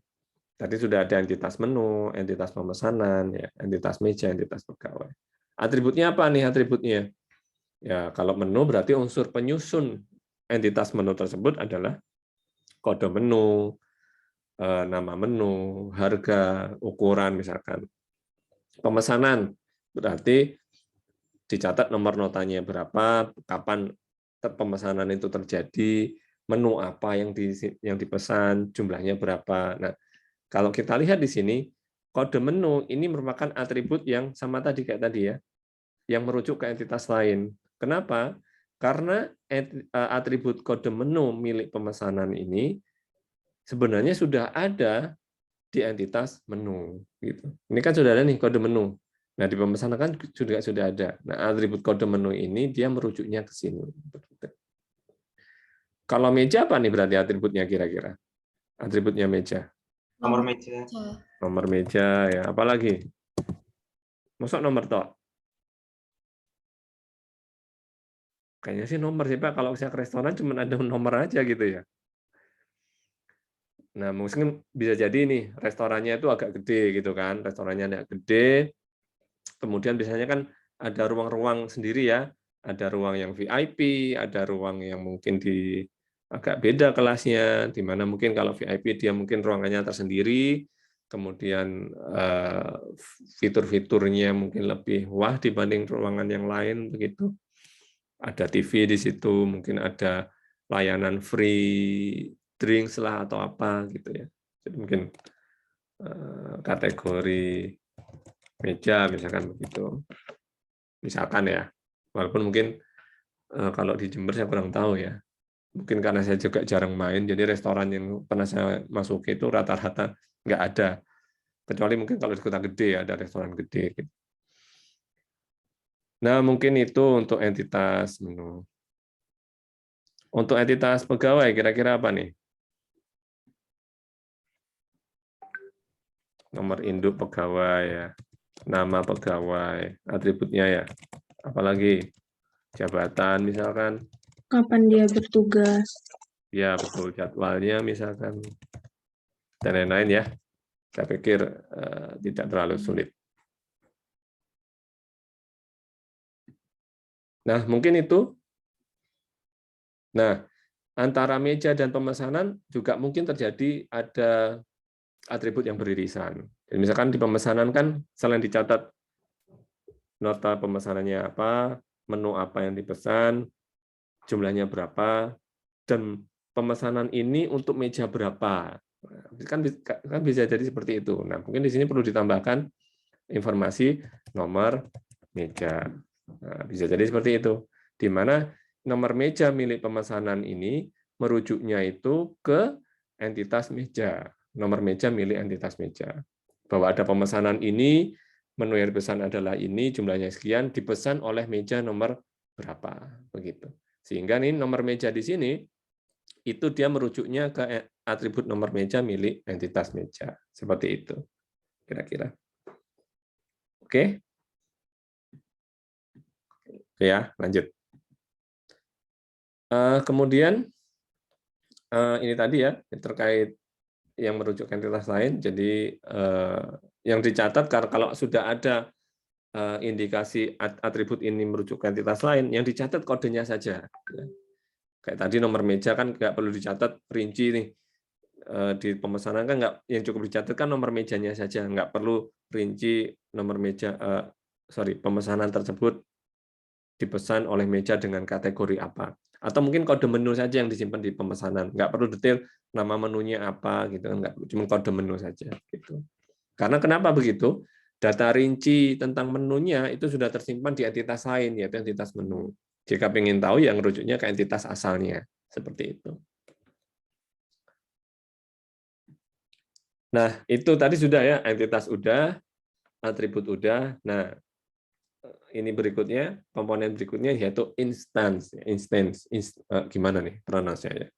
Tadi sudah ada entitas menu, entitas pemesanan, ya, entitas meja, entitas pegawai. Atributnya apa nih atributnya? Ya, kalau menu berarti unsur penyusun entitas menu tersebut adalah kode menu, nama menu, harga, ukuran misalkan. Pemesanan berarti dicatat nomor notanya berapa, kapan pemesanan itu terjadi, menu apa yang dipesan, jumlahnya berapa. Nah, kalau kita lihat di sini, kode menu ini merupakan atribut yang sama tadi kayak tadi ya, yang merujuk ke entitas lain. Kenapa? Karena atribut kode menu milik pemesanan ini sebenarnya sudah ada di entitas menu. Gitu. Ini kan sudah ada nih kode menu. Nah, di pemesanan kan juga sudah ada. Nah, atribut kode menu ini dia merujuknya ke sini. Kalau meja apa nih berarti atributnya kira-kira? Atributnya meja. Nomor meja. Nomor meja ya, apalagi? Masuk nomor toh. Kayaknya sih nomor sih Pak. Kalau saya ke restoran cuma ada nomor aja gitu ya. Nah, mungkin bisa jadi nih restorannya itu agak gede gitu kan. Restorannya agak gede. Kemudian biasanya kan ada ruang-ruang sendiri ya. Ada ruang yang VIP, ada ruang yang mungkin di agak beda kelasnya, di mana mungkin kalau VIP dia mungkin ruangannya tersendiri, kemudian fitur-fiturnya mungkin lebih wah dibanding ruangan yang lain begitu. Ada TV di situ, mungkin ada layanan free drinks lah atau apa gitu ya. Jadi mungkin kategori meja misalkan begitu. Misalkan ya. Walaupun mungkin kalau di Jember saya kurang tahu ya. Mungkin karena saya juga jarang main, jadi restoran yang pernah saya masuki itu rata-rata nggak ada. Kecuali mungkin kalau di kota gede ada restoran gede. Gitu. Nah, mungkin itu untuk entitas menu. Untuk entitas pegawai, kira-kira apa nih? Nomor induk pegawai, ya. Nama pegawai, atributnya ya. Apalagi jabatan misalkan. Kapan dia bertugas? Ya, betul. Jadwalnya misalkan. Dan lain-lain ya. Saya pikir tidak terlalu sulit. Nah, mungkin itu. Nah, antara meja dan pemesanan juga mungkin terjadi ada atribut yang beririsan. Jadi misalkan di pemesanan kan selain dicatat nota pemesanannya apa, menu apa yang dipesan, jumlahnya berapa, dan pemesanan ini untuk meja berapa. Kan bisa jadi seperti itu. Nah, mungkin di sini perlu ditambahkan informasi nomor meja. Nah, bisa jadi seperti itu. Di mana nomor meja milik pemesanan ini merujuknya itu ke entitas meja. Nomor meja milik entitas meja. Bahwa ada pemesanan ini, menu yang dipesan adalah ini, jumlahnya sekian, dipesan oleh meja nomor berapa. Begitu. Sehingga nih nomor meja di sini, itu dia merujuknya ke atribut nomor meja milik entitas meja. Seperti itu. Kira-kira. Oke? Oke ya, lanjut. Kemudian, ini tadi ya, terkait yang merujuk ke entitas lain. Jadi, yang dicatat kalau sudah ada indikasi atribut ini merujuk ke entitas lain, yang dicatat kodenya saja. Kayak tadi nomor meja kan nggak perlu dicatat rinci nih. Di pemesanan kan nggak, yang cukup dicatat kan nomor mejanya saja, nggak perlu rinci nomor meja, pemesanan tersebut dipesan oleh meja dengan kategori apa. Atau mungkin kode menu saja yang disimpan di pemesanan, nggak perlu detail nama menunya apa gitu kan, nggak perlu, cuma kode menu saja gitu. Karena kenapa begitu? Data rinci tentang menunya itu sudah tersimpan di entitas lain, yaitu entitas menu. Jika ingin tahu, yang merujuknya ke entitas asalnya, seperti itu. Nah, itu tadi sudah ya, entitas udah, atribut udah. Nah, ini berikutnya, komponen berikutnya yaitu instance. Gimana nih pronunciasinya?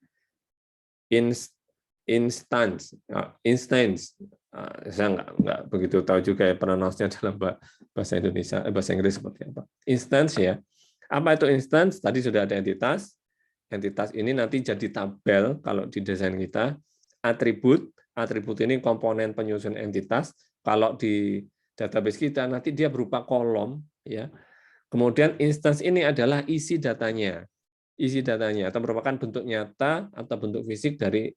Instance. Saya nggak begitu tahu juga ya pronunciasinya dalam bahasa Indonesia, bahasa Inggris seperti apa. Instance ya. Apa itu instance? Tadi sudah ada entitas. Entitas ini nanti jadi tabel kalau di desain kita. Atribut ini komponen penyusun entitas. Kalau di database kita nanti dia berupa kolom ya. Kemudian instance ini adalah isi datanya. Isi datanya atau merupakan bentuk nyata atau bentuk fisik dari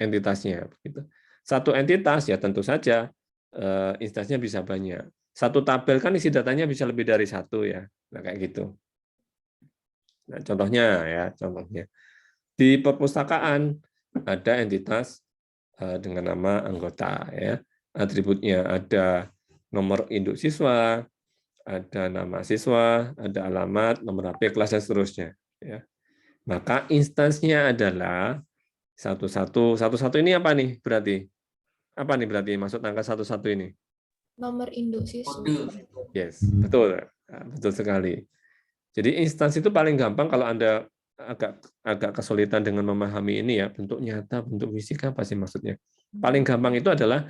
entitasnya begitu. Satu entitas ya tentu saja instansinya bisa banyak. Satu tabel kan isi datanya bisa lebih dari satu ya. Nah, kayak gitu. Nah, contohnya di perpustakaan ada entitas dengan nama anggota ya. Atributnya ada nomor induk siswa, ada nama siswa, ada alamat, nomor HP, kelas dan seterusnya ya. Maka instansinya adalah satu ini apa nih berarti? Apa nih berarti maksud angka 11 ini? Nomor induk siswa. Yes, betul. Betul sekali. Jadi instansi itu paling gampang kalau Anda agak kesulitan dengan memahami ini ya, bentuk nyata, bentuk fisik apa sih maksudnya? Paling gampang itu adalah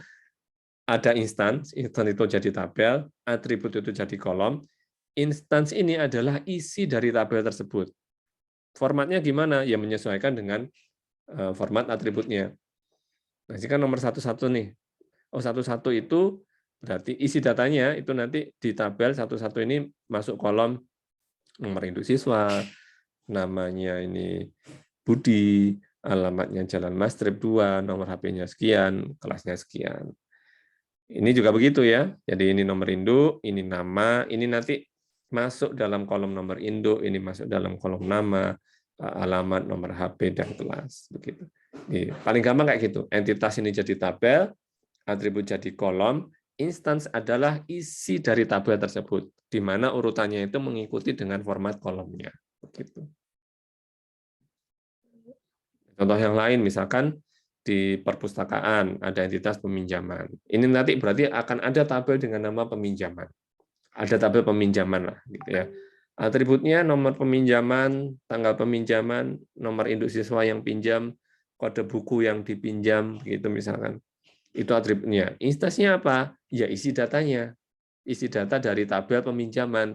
ada instans itu jadi tabel, atribut itu jadi kolom. Instans ini adalah isi dari tabel tersebut. Formatnya gimana? Ya menyesuaikan dengan format atributnya. Nah, ini kan nomor 11 nih. Oh, 11 itu berarti isi datanya itu nanti di tabel 11 ini masuk kolom nomor induk siswa, namanya ini Budi, alamatnya Jalan Mastrip 2, nomor HP-nya sekian, kelasnya sekian. Ini juga begitu ya. Jadi ini nomor induk, ini nama, ini nanti masuk dalam kolom nomor induk, ini masuk dalam kolom nama, alamat, nomor HP, dan kelas. Begitu. Ini paling gampang kayak gitu. Entitas ini jadi tabel, atribut jadi kolom, instance adalah isi dari tabel tersebut, di mana urutannya itu mengikuti dengan format kolomnya. Begitu. Contoh yang lain, misalkan di perpustakaan ada entitas peminjaman. Ini nanti berarti akan ada tabel dengan nama peminjaman. Ada tabel peminjaman lah, gitu ya. Atributnya nomor peminjaman, tanggal peminjaman, nomor induk siswa yang pinjam, kode buku yang dipinjam, gitu misalkan. Itu atributnya. Instansinya apa? Ya isi datanya. Isi data dari tabel peminjaman.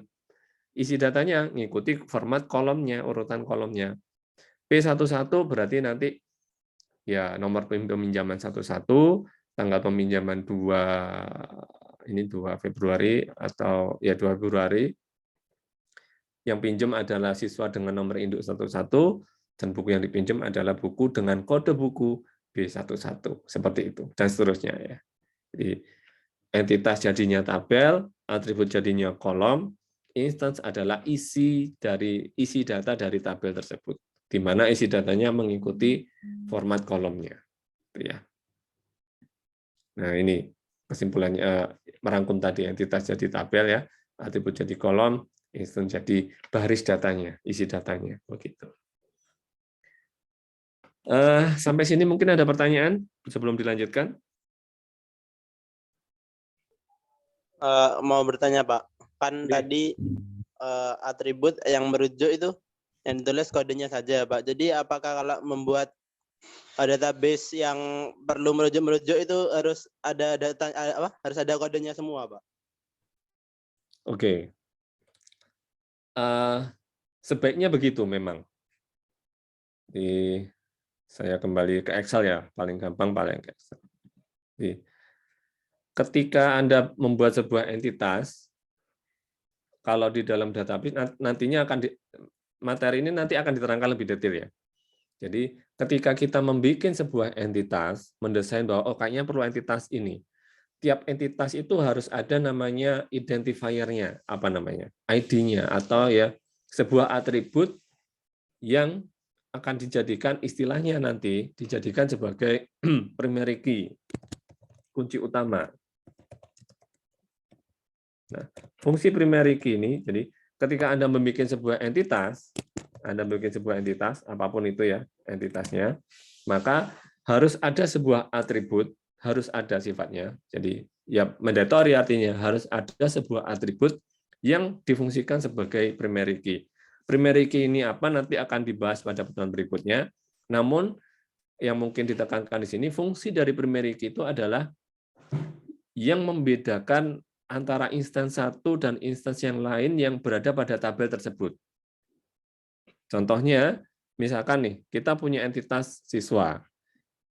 Isi datanya ngikuti format kolomnya, urutan kolomnya. P11 berarti nanti ya nomor peminjaman 11, tanggal peminjaman 2 Februari atau ya 2 Februari. Yang pinjam adalah siswa dengan nomor induk 11 dan buku yang dipinjam adalah buku dengan kode buku B11 seperti itu dan seterusnya ya. Jadi entitas jadinya tabel, atribut jadinya kolom, instance adalah isi data dari tabel tersebut, di mana isi datanya mengikuti format kolomnya. Ya. Nah, ini kesimpulannya merangkum tadi, entitas jadi tabel ya, atribut jadi kolom, instance jadi baris datanya, isi datanya, begitu. Sampai sini mungkin ada pertanyaan sebelum dilanjutkan? Mau bertanya Pak, kan tadi atribut yang merujuk itu yang ditulis kodenya saja Pak. Jadi apakah kalau membuat database yang perlu merujuk itu harus ada data harus ada kodenya semua Pak? Oke. Sebaiknya begitu memang. Saya kembali ke Excel ya, paling gampang paling ke Excel. Ketika Anda membuat sebuah entitas, kalau di dalam database nantinya materi ini nanti akan diterangkan lebih detail ya. Jadi ketika kita membuat sebuah entitas, mendesain bahwa kayaknya perlu entitas ini. Tiap entitas itu harus ada namanya identifier-nya, apa namanya? ID-nya atau ya sebuah atribut yang akan dijadikan istilahnya nanti dijadikan sebagai primary key, kunci utama. Nah, fungsi primary key ini, jadi ketika Anda membuat sebuah entitas, apapun itu ya entitasnya, maka harus ada sebuah atribut, harus ada sifatnya. Jadi ya mandatory artinya harus ada sebuah atribut yang difungsikan sebagai primary key. Primary key ini apa nanti akan dibahas pada pertemuan berikutnya. Namun yang mungkin ditekankan di sini, fungsi dari primary key itu adalah yang membedakan antara instance satu dan instance yang lain yang berada pada tabel tersebut. Contohnya, misalkan nih, kita punya entitas siswa.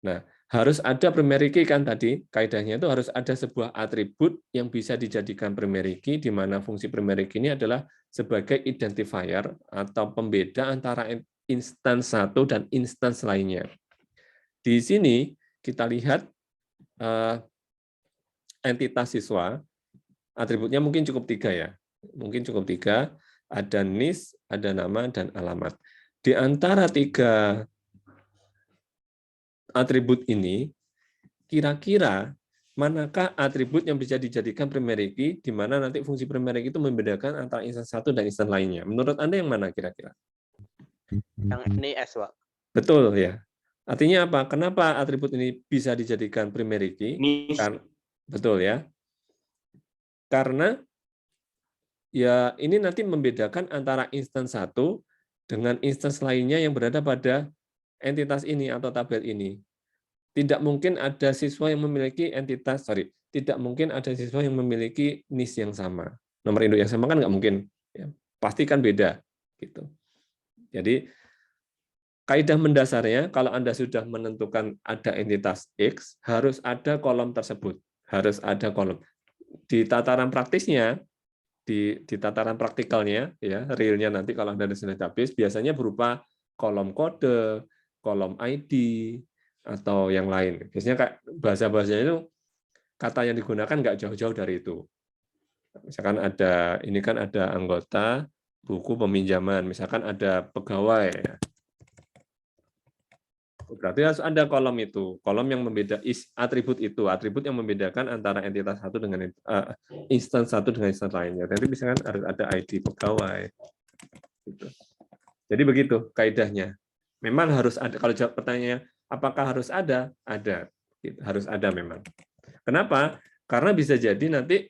Nah, harus ada primary key kan tadi, kaidahnya itu harus ada sebuah atribut yang bisa dijadikan primary key, di mana fungsi primary key ini adalah sebagai identifier atau pembeda antara instance satu dan instance lainnya. Di sini kita lihat entitas siswa, atributnya mungkin cukup 3 ya. Mungkin cukup 3, ada NIS, ada nama, dan alamat. Di antara 3 atribut ini, kira-kira manakah atribut yang bisa dijadikan primary key, di mana nanti fungsi primary key itu membedakan antara instance satu dan instance lainnya. Menurut Anda yang mana kira-kira? Yang NIS, Pak. Betul ya. Artinya apa? Kenapa atribut ini bisa dijadikan primary key? Betul ya. Karena ya ini nanti membedakan antara instance satu dengan instance lainnya yang berada pada entitas ini atau tabel ini. Tidak mungkin ada siswa yang memiliki tidak mungkin ada siswa yang memiliki NIS yang sama. Nomor induk yang sama kan nggak mungkin. Ya, pasti kan beda. Gitu. Jadi, kaidah mendasarnya, kalau Anda sudah menentukan ada entitas X, harus ada kolom tersebut. Harus ada kolom. Di tataran praktisnya, di tataran praktikalnya, ya realnya nanti kalau Anda desain database, biasanya berupa kolom kode, kolom ID, atau yang lain. Biasanya kayak bahasa-bahasanya itu, kata yang digunakan nggak jauh-jauh dari itu. Misalkan ada, ini kan ada anggota, buku peminjaman, misalkan ada pegawai, berarti harus ada kolom itu, kolom yang membeda atribut yang membedakan antara entitas satu dengan instance satu dengan instance lainnya. Nanti misalkan harus ada ID pegawai. Gitu. Jadi begitu kaidahnya. Memang harus ada. Kalau jawab pertanyaannya, apakah harus ada? Ada, gitu. Harus ada memang. Kenapa? Karena bisa jadi nanti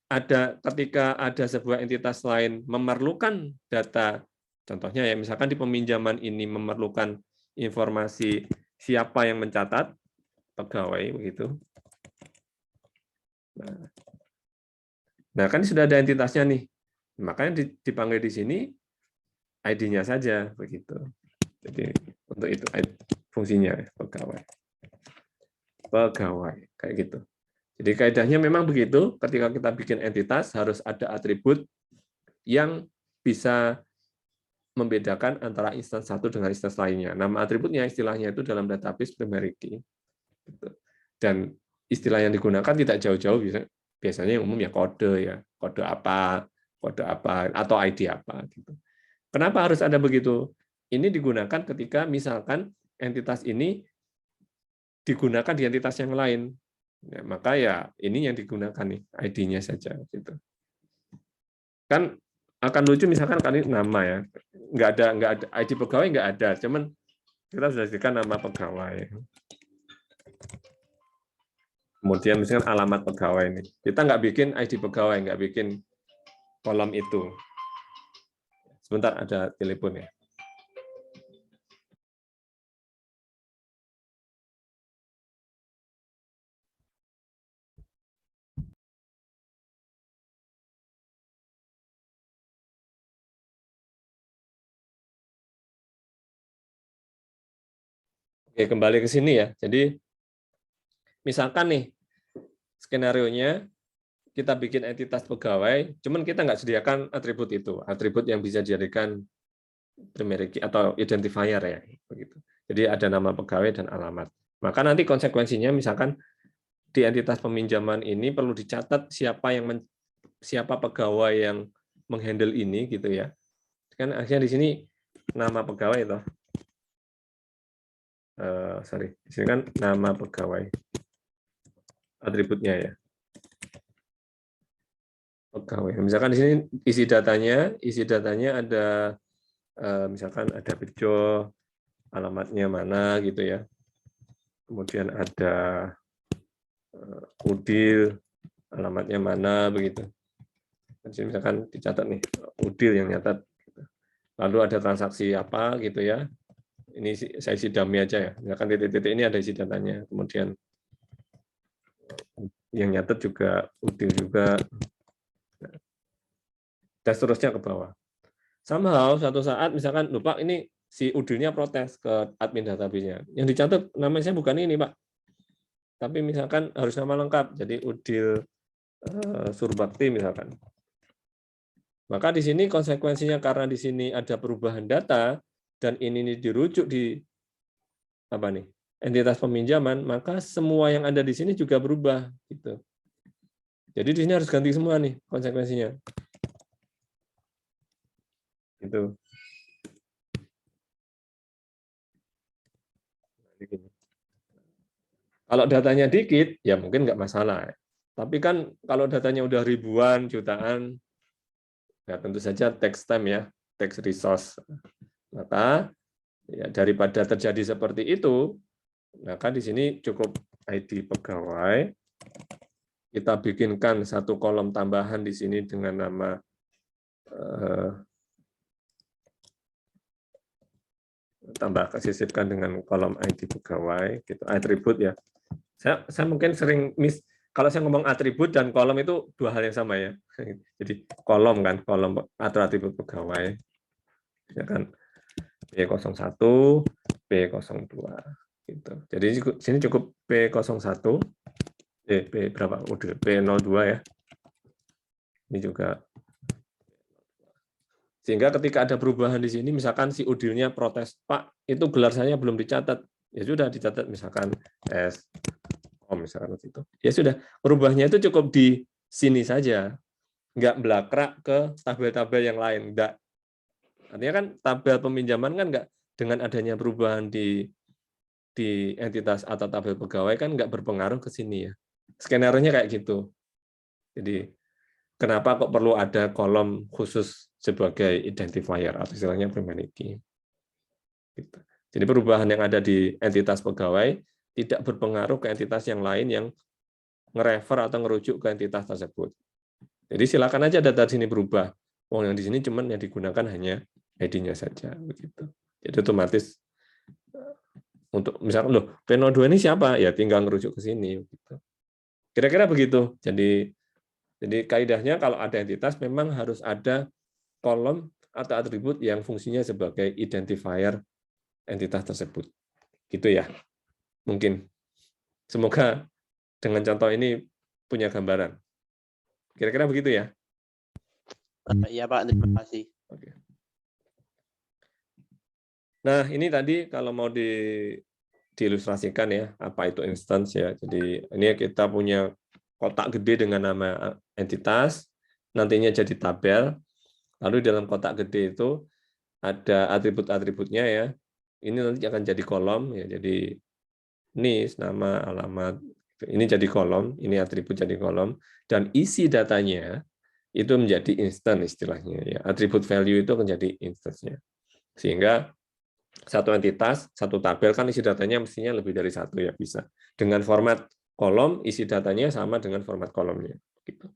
ada ketika ada sebuah entitas lain memerlukan data, contohnya ya misalkan di peminjaman ini memerlukan informasi siapa yang mencatat, pegawai begitu. Nah, kan sudah ada entitasnya nih, makanya dipanggil di sini ID-nya saja begitu. Jadi untuk itu fungsinya pegawai kayak gitu. Jadi kaidahnya memang begitu. Ketika kita bikin entitas harus ada atribut yang bisa membedakan antara instance satu dengan instance lainnya. Nama atributnya istilahnya itu dalam database primary key. Dan istilah yang digunakan tidak jauh-jauh, biasanya yang umum ya kode apa, atau ID apa. Gitu. Kenapa harus ada begitu? Ini digunakan ketika misalkan entitas ini digunakan di entitas yang lain. Ya, maka ya ini yang digunakan nih, ID-nya saja. Gitu. Kan akan lucu misalkan kali nama ya, nggak ada ID pegawai nggak ada, cuman kita sudah jadikan nama pegawai. Kemudian misalkan alamat pegawai ini, kita nggak bikin ID pegawai, nggak bikin kolom itu. Sebentar ada telepon ya. Oke, kembali ke sini ya. Jadi misalkan nih skenarionya kita bikin entitas pegawai, cuman kita nggak sediakan atribut itu, atribut yang bisa dijadikan primary key atau identifier ya, begitu. Jadi ada nama pegawai dan alamat. Maka nanti konsekuensinya misalkan di entitas peminjaman ini perlu dicatat siapa pegawai yang menghandle ini gitu ya. Kan akhirnya di sini nama pegawai itu. Di sini kan nama pegawai. Atributnya ya. Pegawai. Misalkan di sini isi datanya ada misalkan ada Bejo, alamatnya mana gitu ya. Kemudian ada Udil, alamatnya mana begitu. Misalkan dicatat nih, Udil yang nyatat. Lalu ada transaksi apa gitu ya. Ini saya isi dummy aja ya. Misalkan titik-titik ini ada isi datanya. Kemudian yang nyatet juga Udil juga. Dan seterusnya ke bawah. Somehow suatu saat misalkan, lupa ini si Udilnya protes ke admin database-nya. Yang dicatat namanya saya bukan ini, Pak. Tapi misalkan harus nama lengkap. Jadi Udil Surbakti misalkan. Maka di sini konsekuensinya karena di sini ada perubahan data dan ini dirujuk di entitas peminjaman, maka semua yang ada di sini juga berubah gitu. Jadi di sini harus ganti semua nih konsekuensinya. Gitu. Kalau datanya dikit, ya mungkin nggak masalah. Tapi kan kalau datanya udah ribuan, jutaan, ya tentu saja text time ya, text resource. Maka ya, daripada terjadi seperti itu, maka di sini cukup ID pegawai. Kita bikinkan satu kolom tambahan di sini dengan nama tambah sisipkan dengan kolom ID pegawai, gitu, atribut ya. Saya mungkin sering kalau saya ngomong atribut dan kolom itu dua hal yang sama ya. Jadi kolom kan, kolom atau atribut pegawai. Ya kan B01, B02 gitu. Jadi sini cukup B01, B berapa? Udah B02 ya. Ini juga. Sehingga ketika ada perubahan di sini, misalkan si udilnya protes, Pak, itu gelar saya belum dicatat. Ya sudah dicatat misalkan S, misalkan itu. Ya sudah, perubahannya itu cukup di sini saja, nggak belakrak ke tabel-tabel yang lain, nggak. Artinya kan tabel peminjaman kan nggak, dengan adanya perubahan di entitas atau tabel pegawai kan nggak berpengaruh ke sini ya. Skenario-nya kayak gitu. Jadi kenapa kok perlu ada kolom khusus sebagai identifier atau istilahnya primary key. Gitu. Jadi perubahan yang ada di entitas pegawai tidak berpengaruh ke entitas yang lain yang nge-refer atau ngerujuk ke entitas tersebut. Jadi silakan aja data di sini berubah. Oh, yang di sini cuman yang digunakan hanya ID-nya saja begitu. Jadi otomatis untuk misalkan loh P02 ini siapa? Ya tinggal ngerujuk ke sini gitu. Kira-kira begitu. Jadi kaidahnya kalau ada entitas memang harus ada kolom atau atribut yang fungsinya sebagai identifier entitas tersebut. Gitu ya. Mungkin. Semoga dengan contoh ini punya gambaran. Kira-kira begitu ya? Iya Pak, terima kasih. Oke. Nah, ini tadi kalau mau diilustrasikan ya, apa itu instance ya. Jadi ini kita punya kotak gede dengan nama entitas, nantinya jadi tabel. Lalu dalam kotak gede itu ada atribut-atributnya ya. Ini nanti akan jadi kolom ya. Jadi NIS, nama, alamat. Ini jadi kolom, ini atribut jadi kolom, dan isi datanya itu menjadi instance istilahnya. Ya. Atribut value itu menjadi instance-nya. Sehingga satu entitas, satu tabel kan isi datanya mestinya lebih dari satu ya bisa. Dengan format kolom, isi datanya sama dengan format kolomnya. Gitu.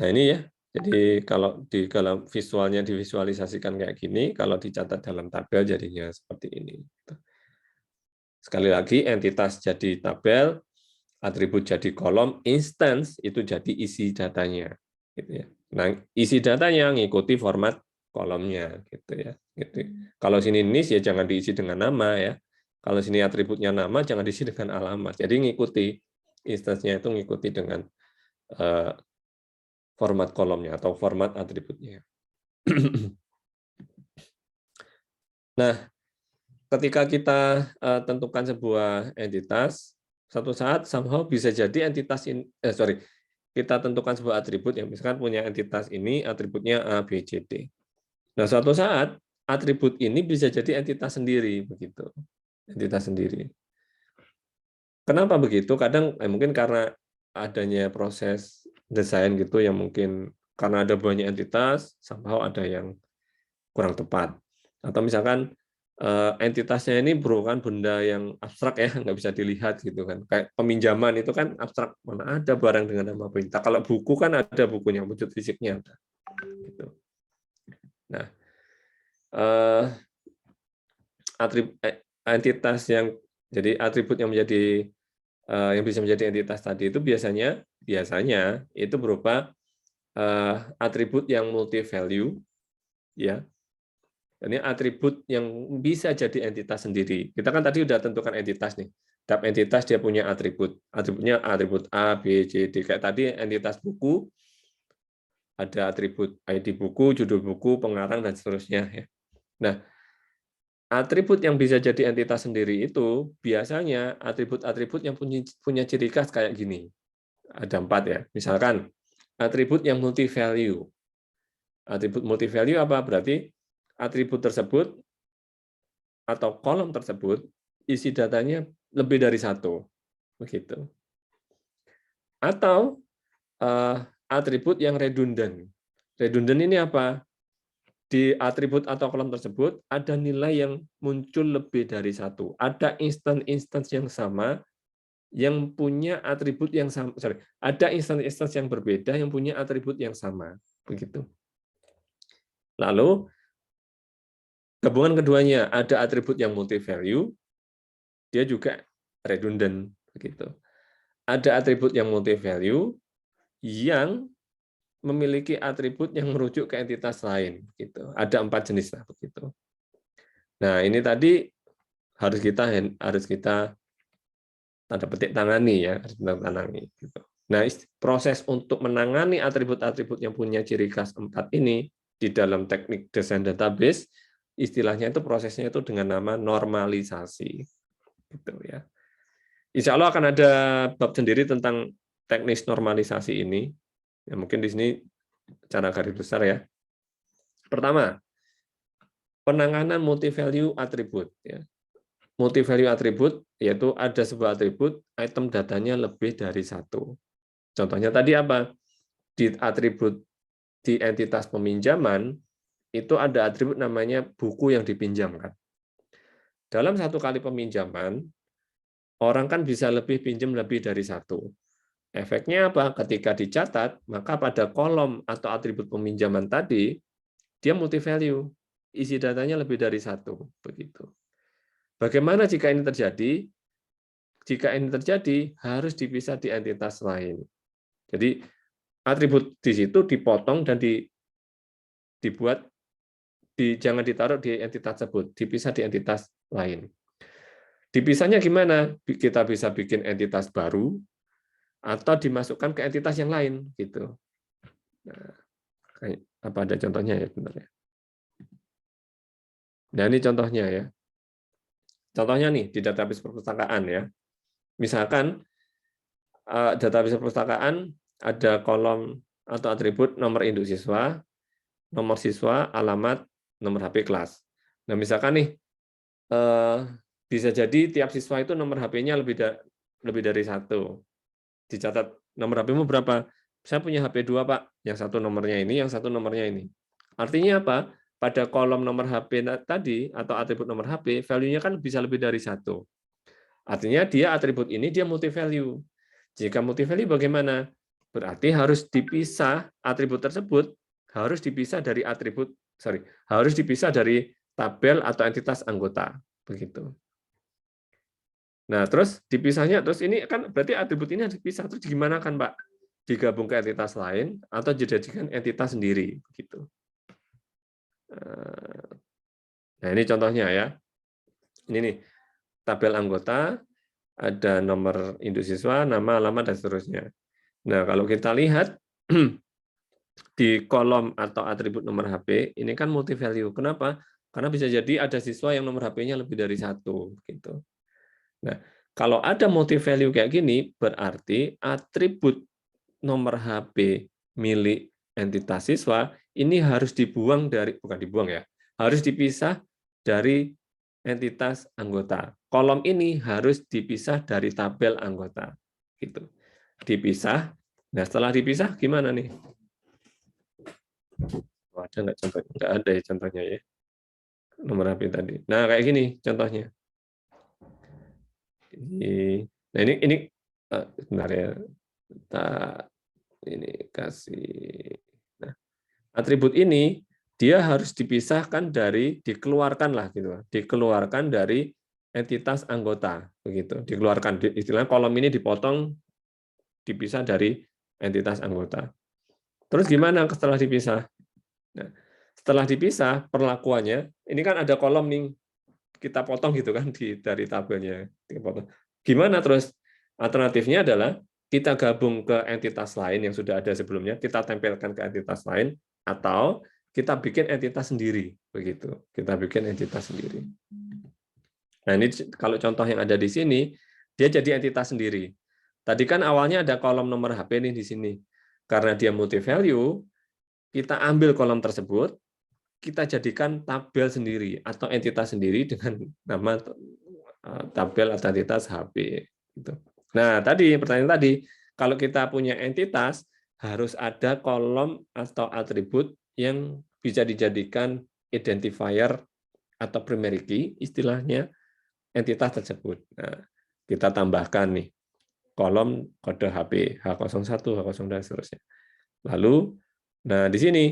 Nah ini ya, jadi kalau di dalam visualnya divisualisasikan kayak gini, kalau dicatat dalam tabel jadinya seperti ini. Sekali lagi, entitas jadi tabel, atribut jadi kolom, instance itu jadi isi datanya. Gitu ya. Nah, isi datanya ngikuti format kolomnya. Gitu ya. Gitu. Kalau sini NIS ya jangan diisi dengan nama ya. Kalau sini atributnya nama jangan diisi dengan alamat. Jadi ngikuti instance-nya itu ngikuti dengan format kolomnya atau format atributnya. Nah, ketika kita tentukan sebuah entitas, satu saat somehow bisa jadi entitas ini, kita tentukan sebuah atribut yang misalkan punya entitas ini atributnya A, B, C, D. Nah, suatu saat atribut ini bisa jadi entitas sendiri begitu. Entitas sendiri. Kenapa begitu? Kadang mungkin karena adanya proses desain gitu yang mungkin karena ada banyak entitas, somehow ada yang kurang tepat. Atau misalkan entitasnya ini merupakan benda yang abstrak ya, nggak bisa dilihat gitu kan. Kayak peminjaman itu kan abstrak, mana ada barang dengan nama perintah. Kalau buku kan ada bukunya, wujud fisiknya ada. Gitu. Nah, entitas yang jadi atribut yang menjadi yang bisa menjadi entitas tadi itu biasanya itu berupa atribut yang multi value ya. Ini atribut yang bisa jadi entitas sendiri. Kita kan tadi udah tentukan entitas nih. Tiap entitas dia punya atribut. Atributnya atribut A, B, C, D. Kayak tadi entitas buku, ada atribut ID buku, judul buku, pengarang, dan seterusnya. Ya. Nah, atribut yang bisa jadi entitas sendiri itu biasanya atribut-atribut yang punya ciri khas kayak gini. Ada 4 ya. Misalkan atribut yang multi value. Atribut multi value apa? Berarti atribut tersebut atau kolom tersebut isi datanya lebih dari 1, begitu. Atau atribut yang redundant. Redundant ini apa? Di atribut atau kolom tersebut ada nilai yang muncul lebih dari 1. Ada instance yang sama yang punya atribut yang sama. Ada instance yang berbeda yang punya atribut yang sama, begitu. Lalu gabungan keduanya, ada atribut yang multi value, dia juga redundant. begitu. Ada atribut yang multi value yang memiliki atribut yang merujuk ke entitas lain, gitu. Ada 4 jenis lah begitu. Nah, ini tadi harus kita tanda petik tangani ya, harus kita tangani gitu. Nah, proses untuk menangani atribut-atribut yang punya ciri khas 4 ini di dalam teknik desain database, istilahnya itu prosesnya itu dengan nama normalisasi. Gitu ya. Insya Allah akan ada bab sendiri tentang teknis normalisasi ini. Ya, mungkin di sini cara garis besar ya. Pertama, penanganan multi-value atribut. Ya. Multi-value atribut yaitu ada sebuah atribut, item datanya lebih dari 1. Contohnya tadi apa? Di atribut di entitas peminjaman, itu ada atribut namanya buku yang dipinjamkan. Dalam 1 kali peminjaman, orang kan bisa pinjam lebih dari 1. Efeknya apa? Ketika dicatat, maka pada kolom atau atribut peminjaman tadi, dia multi value. Isi datanya lebih dari 1. Begitu. Bagaimana jika ini terjadi? Jika ini terjadi, harus dipisah di entitas lain. Jadi, atribut di situ dipotong dan dibuat, jangan ditaruh di entitas tersebut, dipisah di entitas lain. Dipisahnya gimana? Kita bisa bikin entitas baru, atau dimasukkan ke entitas yang lain gitu. Nah, apa ada contohnya ya bentar ya. Nah, ini contohnya ya. Contohnya nih di database perpustakaan ya. Misalkan database perpustakaan ada kolom atau atribut nomor induk siswa, nomor siswa, alamat, nomor HP kelas. Nah, misalkan nih bisa jadi tiap siswa itu nomor HP-nya lebih dari 1. Dicatat nomor HP-mu berapa? Saya punya HP 2, Pak. Yang satu nomornya ini, yang satu nomornya ini. Artinya apa? Pada kolom nomor HP tadi, atau atribut nomor HP, value-nya kan bisa lebih dari 1. Artinya dia atribut ini, dia multi value. Jika multi value bagaimana? Berarti harus dipisah atribut tersebut, harus dipisah dari tabel atau entitas anggota. Begitu. Nah, terus dipisahnya, terus ini kan berarti atribut ini harus dipisah. Terus gimana kan, Pak? Digabung ke entitas lain atau dijadikan entitas sendiri, begitu. Nah, ini contohnya ya. Ini nih, tabel anggota, ada nomor induk siswa, nama, alamat, dan seterusnya. Nah, kalau kita lihat di kolom atau atribut nomor HP, ini kan multi value. Kenapa? Karena bisa jadi ada siswa yang nomor HP-nya lebih dari 1, gitu. Nah, kalau ada multi value kayak gini, berarti atribut nomor HP milik entitas siswa ini harus harus dipisah dari entitas anggota. Kolom ini harus dipisah dari tabel anggota. Gitu. Dipisah. Nah, setelah dipisah gimana nih? Ada nggak contohnya? Nggak ada ya contohnya ya. Nomor HP tadi. Nah, kayak gini contohnya. Nah, ini sebentar ya. Ini kasih. Nah, atribut ini dia harus dikeluarkan dari entitas anggota, begitu. Dikeluarkan, istilahnya kolom ini dipotong, dipisah dari entitas anggota. Terus gimana setelah dipisah? Nah, setelah dipisah, perlakuannya, ini kan ada kolom nih, kita potong gitu kan dari tabelnya. Gimana terus? Alternatifnya adalah kita gabung ke entitas lain yang sudah ada sebelumnya, kita tempelkan ke entitas lain, atau kita bikin entitas sendiri, begitu. Kita bikin entitas sendiri. Nah, ini kalau contoh yang ada di sini, dia jadi entitas sendiri. Tadi kan awalnya ada kolom nomor HP nih di sini. Karena dia multi value, kita ambil kolom tersebut, kita jadikan tabel sendiri atau entitas sendiri dengan nama tabel atau entitas HP. Gitu. Nah, pertanyaan tadi, kalau kita punya entitas, harus ada kolom atau atribut yang bisa dijadikan identifier atau primary key, istilahnya entitas tersebut. Nah, kita tambahkan nih kolom kode HP, H01, H02, dan seterusnya. Lalu, nah di sini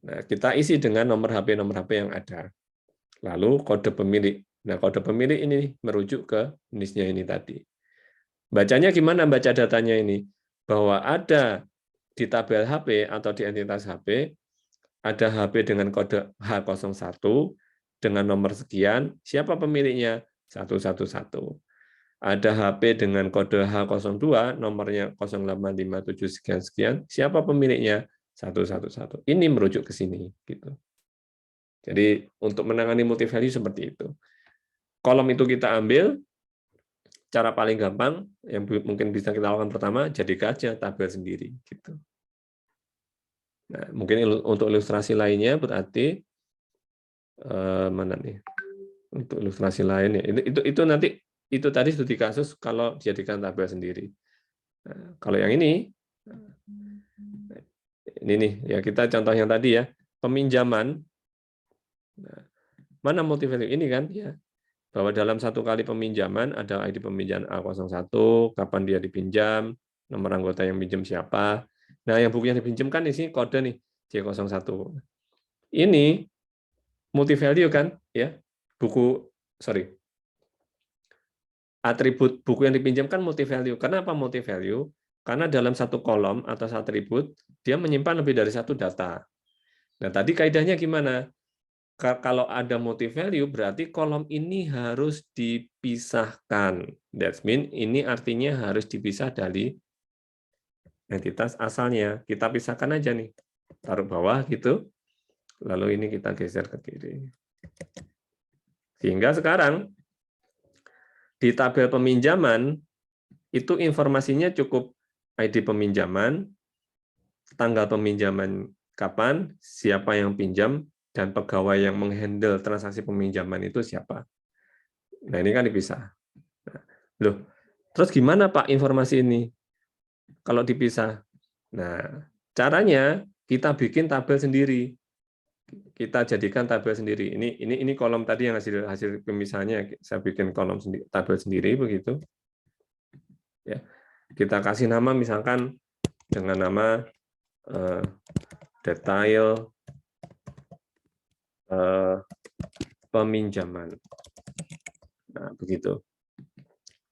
kita isi dengan nomor HP yang ada. Lalu kode pemilik. Nah, kode pemilik ini merujuk ke jenisnya ini tadi. Bacanya gimana baca datanya ini? Bahwa ada di tabel HP atau di entitas HP, ada HP dengan kode H01 dengan nomor sekian, siapa pemiliknya? 111. Ada HP dengan kode H02, nomornya 0857 sekian-sekian, siapa pemiliknya? 111. Ini merujuk ke sini. Gitu. Jadi untuk menangani multi-value seperti itu. Kolom itu kita ambil, cara paling gampang, yang mungkin bisa kita lakukan pertama, jadikan aja tabel sendiri. Gitu. Nah, mungkin untuk ilustrasi lainnya berarti, mana nih? Untuk ilustrasi lainnya, itu nanti, itu tadi studi kasus kalau dijadikan tabel sendiri. Nah, kalau yang ini nih ya, kita contoh yang tadi ya, peminjaman. Nah, mana multi value ini kan ya, bahwa dalam satu kali peminjaman ada ID peminjam A01, kapan dia dipinjam, nomor anggota yang pinjam siapa. Nah, yang buku yang dipinjamkan di sini kode nih C01. Ini multi value kan ya, atribut buku yang dipinjamkan multi value. Kenapa multi value? Karena dalam satu kolom atau satu atribut dia menyimpan lebih dari satu data. Nah, tadi kaidahnya gimana? Kalau ada multi value berarti kolom ini harus dipisahkan. That means ini artinya harus dipisah dari entitas asalnya. Kita pisahkan aja nih. Taruh bawah gitu. Lalu ini kita geser ke kiri. Sehingga sekarang di tabel peminjaman itu informasinya cukup ID peminjaman, tanggal peminjaman kapan, siapa yang pinjam, dan pegawai yang menghandle transaksi peminjaman itu siapa. Nah, ini kan dipisah. Nah, loh, terus gimana Pak informasi ini kalau dipisah? Nah, caranya kita bikin tabel sendiri. Kita jadikan tabel sendiri. Ini kolom tadi yang hasil pemisahannya, saya bikin kolom sendiri, tabel sendiri begitu. Ya, kita kasih nama misalkan dengan nama detail peminjaman. Nah, begitu.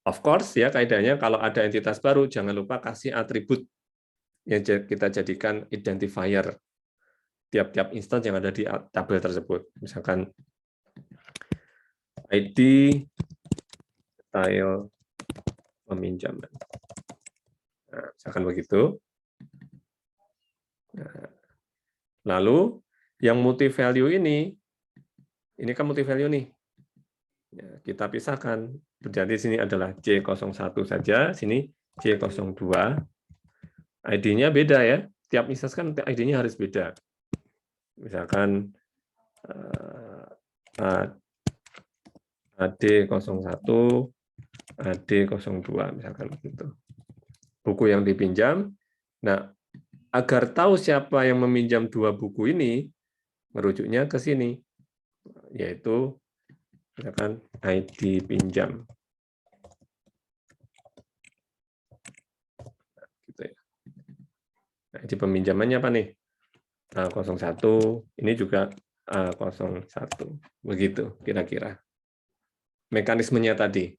Of course ya kaidahnya kalau ada entitas baru jangan lupa kasih atribut yang kita jadikan identifier tiap-tiap instance yang ada di tabel tersebut. Misalkan ID detail peminjaman. Nah, misalkan begitu. Nah, lalu yang multi value ini kan multi value nih. Ya, kita pisahkan. Jadi sini adalah C01 saja, sini C02. ID-nya beda ya. Tiap instance kan ID-nya harus beda. Misalkan AD01, AD02 misalkan begitu. Buku yang dipinjam. Nah, agar tahu siapa yang meminjam dua buku ini, merujuknya ke sini, yaitu misalkan ID pinjam. Gitu ya. Nah, ID peminjamannya apa nih? A01, ini juga A01. Begitu kira-kira. Mekanismenya tadi.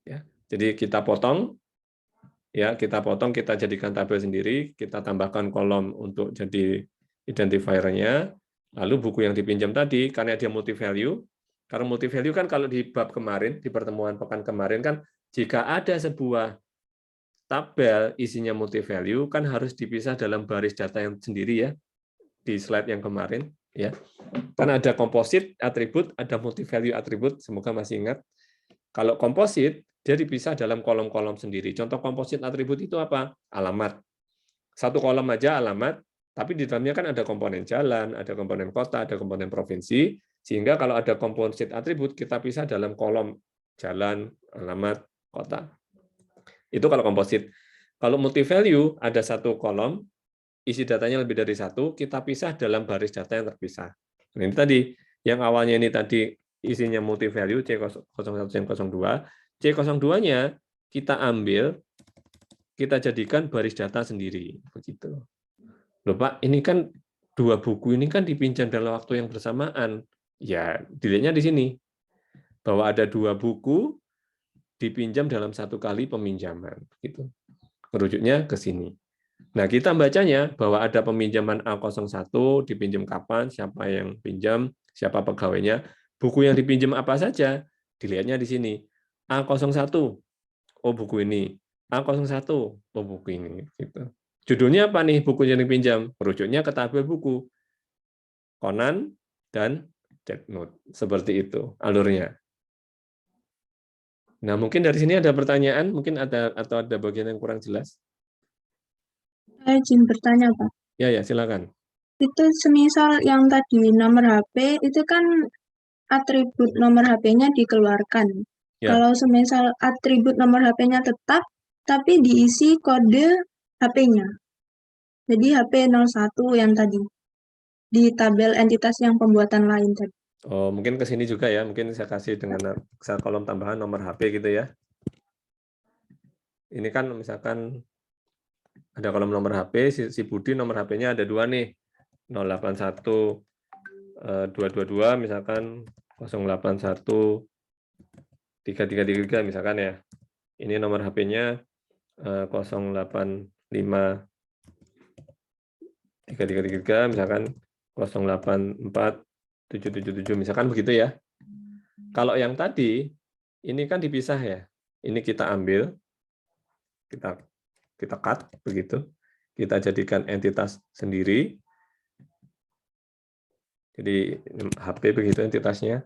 Ya, jadi kita potong, kita jadikan tabel sendiri, kita tambahkan kolom untuk jadi identifiernya, lalu buku yang dipinjam tadi, karena dia multi value, karena multi value kan kalau di bab kemarin, di pertemuan pekan kemarin kan, jika ada sebuah tabel isinya multi value, kan harus dipisah dalam baris data yang sendiri ya, di slide yang kemarin. Ya, kan ada komposit atribut, ada multi value atribut, semoga masih ingat. Kalau komposit, dia dipisah dalam kolom-kolom sendiri. Contoh komposit atribut itu apa? Alamat. Satu kolom aja alamat, tapi di dalamnya kan ada komponen jalan, ada komponen kota, ada komponen provinsi, sehingga kalau ada komposit atribut, kita pisah dalam kolom jalan, alamat, kota. Itu kalau komposit. Kalau multi value, ada satu kolom, isi datanya lebih dari satu, kita pisah dalam baris data yang terpisah. Nah, ini tadi, yang awalnya ini tadi isinya multi value C01 dan C02, C02-nya kita ambil, kita jadikan baris data sendiri. Begitu. Loh Pak, ini kan dua buku ini kan dipinjam dalam waktu yang bersamaan. Ya, dilihatnya di sini. Bahwa ada dua buku, dipinjam dalam satu kali peminjaman. Gitu. Merujuknya ke sini. Nah, kita bacanya bahwa ada peminjaman A01, dipinjam kapan, siapa yang pinjam, siapa pegawainya, buku yang dipinjam apa saja, dilihatnya di sini. A01, oh buku ini. A01, oh buku ini. Gitu. Judulnya apa nih buku yang dipinjam? Merujuknya ke tabel buku. Conan dan Death Note. Seperti itu alurnya. Nah, mungkin dari sini ada pertanyaan, mungkin ada atau ada bagian yang kurang jelas. Saya izin bertanya, Pak. Ya, silakan. Itu semisal yang tadi nomor HP, itu kan atribut nomor HP-nya dikeluarkan. Ya. Kalau semisal atribut nomor HP-nya tetap, tapi diisi kode HP-nya. Jadi HP 01 yang tadi, di tabel entitas yang pembuatan lain tadi. Oh, mungkin ke sini juga ya, mungkin saya kasih dengan kolom tambahan nomor HP gitu ya. Ini kan misalkan ada kolom nomor HP, si Budi nomor HP-nya ada 2 nih, 081 222 misalkan 081 3333 misalkan ya. Ini nomor HP-nya 085 3333 misalkan 084 777 misalkan begitu ya. Kalau yang tadi ini kan dipisah ya. Ini kita ambil, kita cut begitu. Kita jadikan entitas sendiri. Jadi HP begitu entitasnya.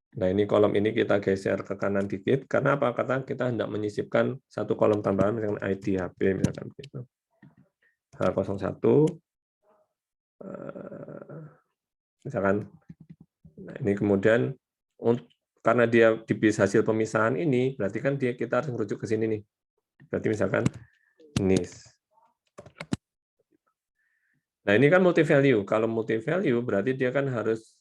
Nah, ini kolom ini kita geser ke kanan dikit karena apa? Karena kita hendak menyisipkan satu kolom tambahan misalkan ID HP misalkan begitu. H01 misalkan. Nah, ini kemudian karena dia dipisah hasil pemisahan ini, berarti kan kita harus merujuk ke sini nih. Berarti misalkan NIS. Nah, ini kan multi value. Kalau multi value berarti dia kan harus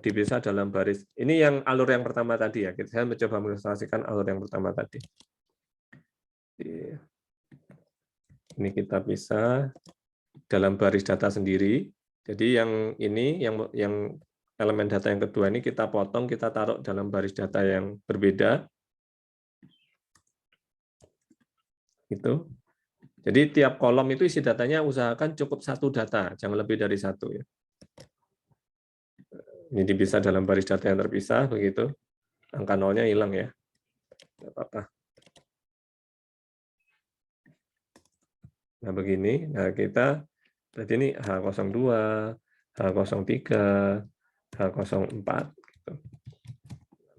dipisah dalam baris. Ini yang alur yang pertama tadi ya. Saya mencoba mengilustrasikan alur yang pertama tadi. Ini kita pisah dalam baris data sendiri. Jadi yang ini, yang elemen data yang kedua ini kita potong, kita taruh dalam baris data yang berbeda. Itu. Jadi tiap kolom itu isi datanya usahakan cukup satu data, jangan lebih dari satu ya. Ini dipisah dalam baris data yang terpisah begitu. Angka nolnya hilang ya. Tidak apa-apa. Nah, begini. Nah, kita berarti ini H02, H03, H04 gitu.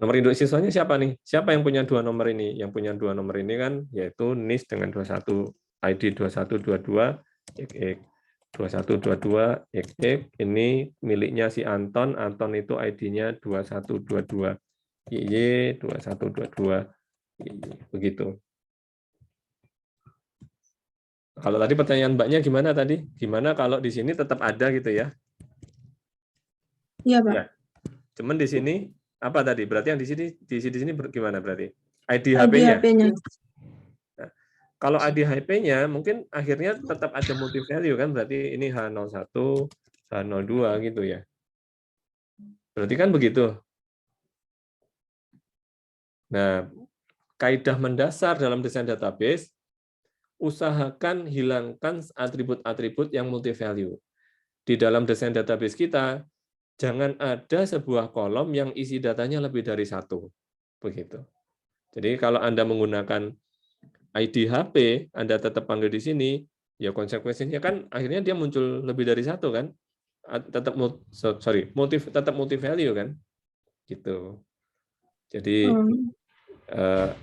Nomor induk siswanya siapa nih? Siapa yang punya dua nomor ini? Yang punya dua nomor ini kan yaitu NIS dengan 21 ID 2122 XX 2122 XX ini miliknya si Anton. Anton itu ID-nya 2122 YY 2122 YY begitu. Kalau tadi pertanyaan Mbaknya gimana tadi? Gimana kalau di sini tetap ada gitu ya? Iya, Pak. Ya. Cuman di sini apa tadi? Berarti yang di sini gimana berarti? ID HP-nya. Nah, kalau ID HP-nya mungkin akhirnya tetap ada multi value kan? Berarti ini H01, H02 gitu ya. Berarti kan begitu. Nah, kaidah mendasar dalam desain database, usahakan hilangkan atribut-atribut yang multi value. Di dalam desain database kita, jangan ada sebuah kolom yang isi datanya lebih dari satu. Begitu. Jadi kalau Anda menggunakan ID HP, Anda tetap panggil di sini, ya konsekuensinya kan akhirnya dia muncul lebih dari satu kan? Tetap tetap multi value kan? Gitu. Jadi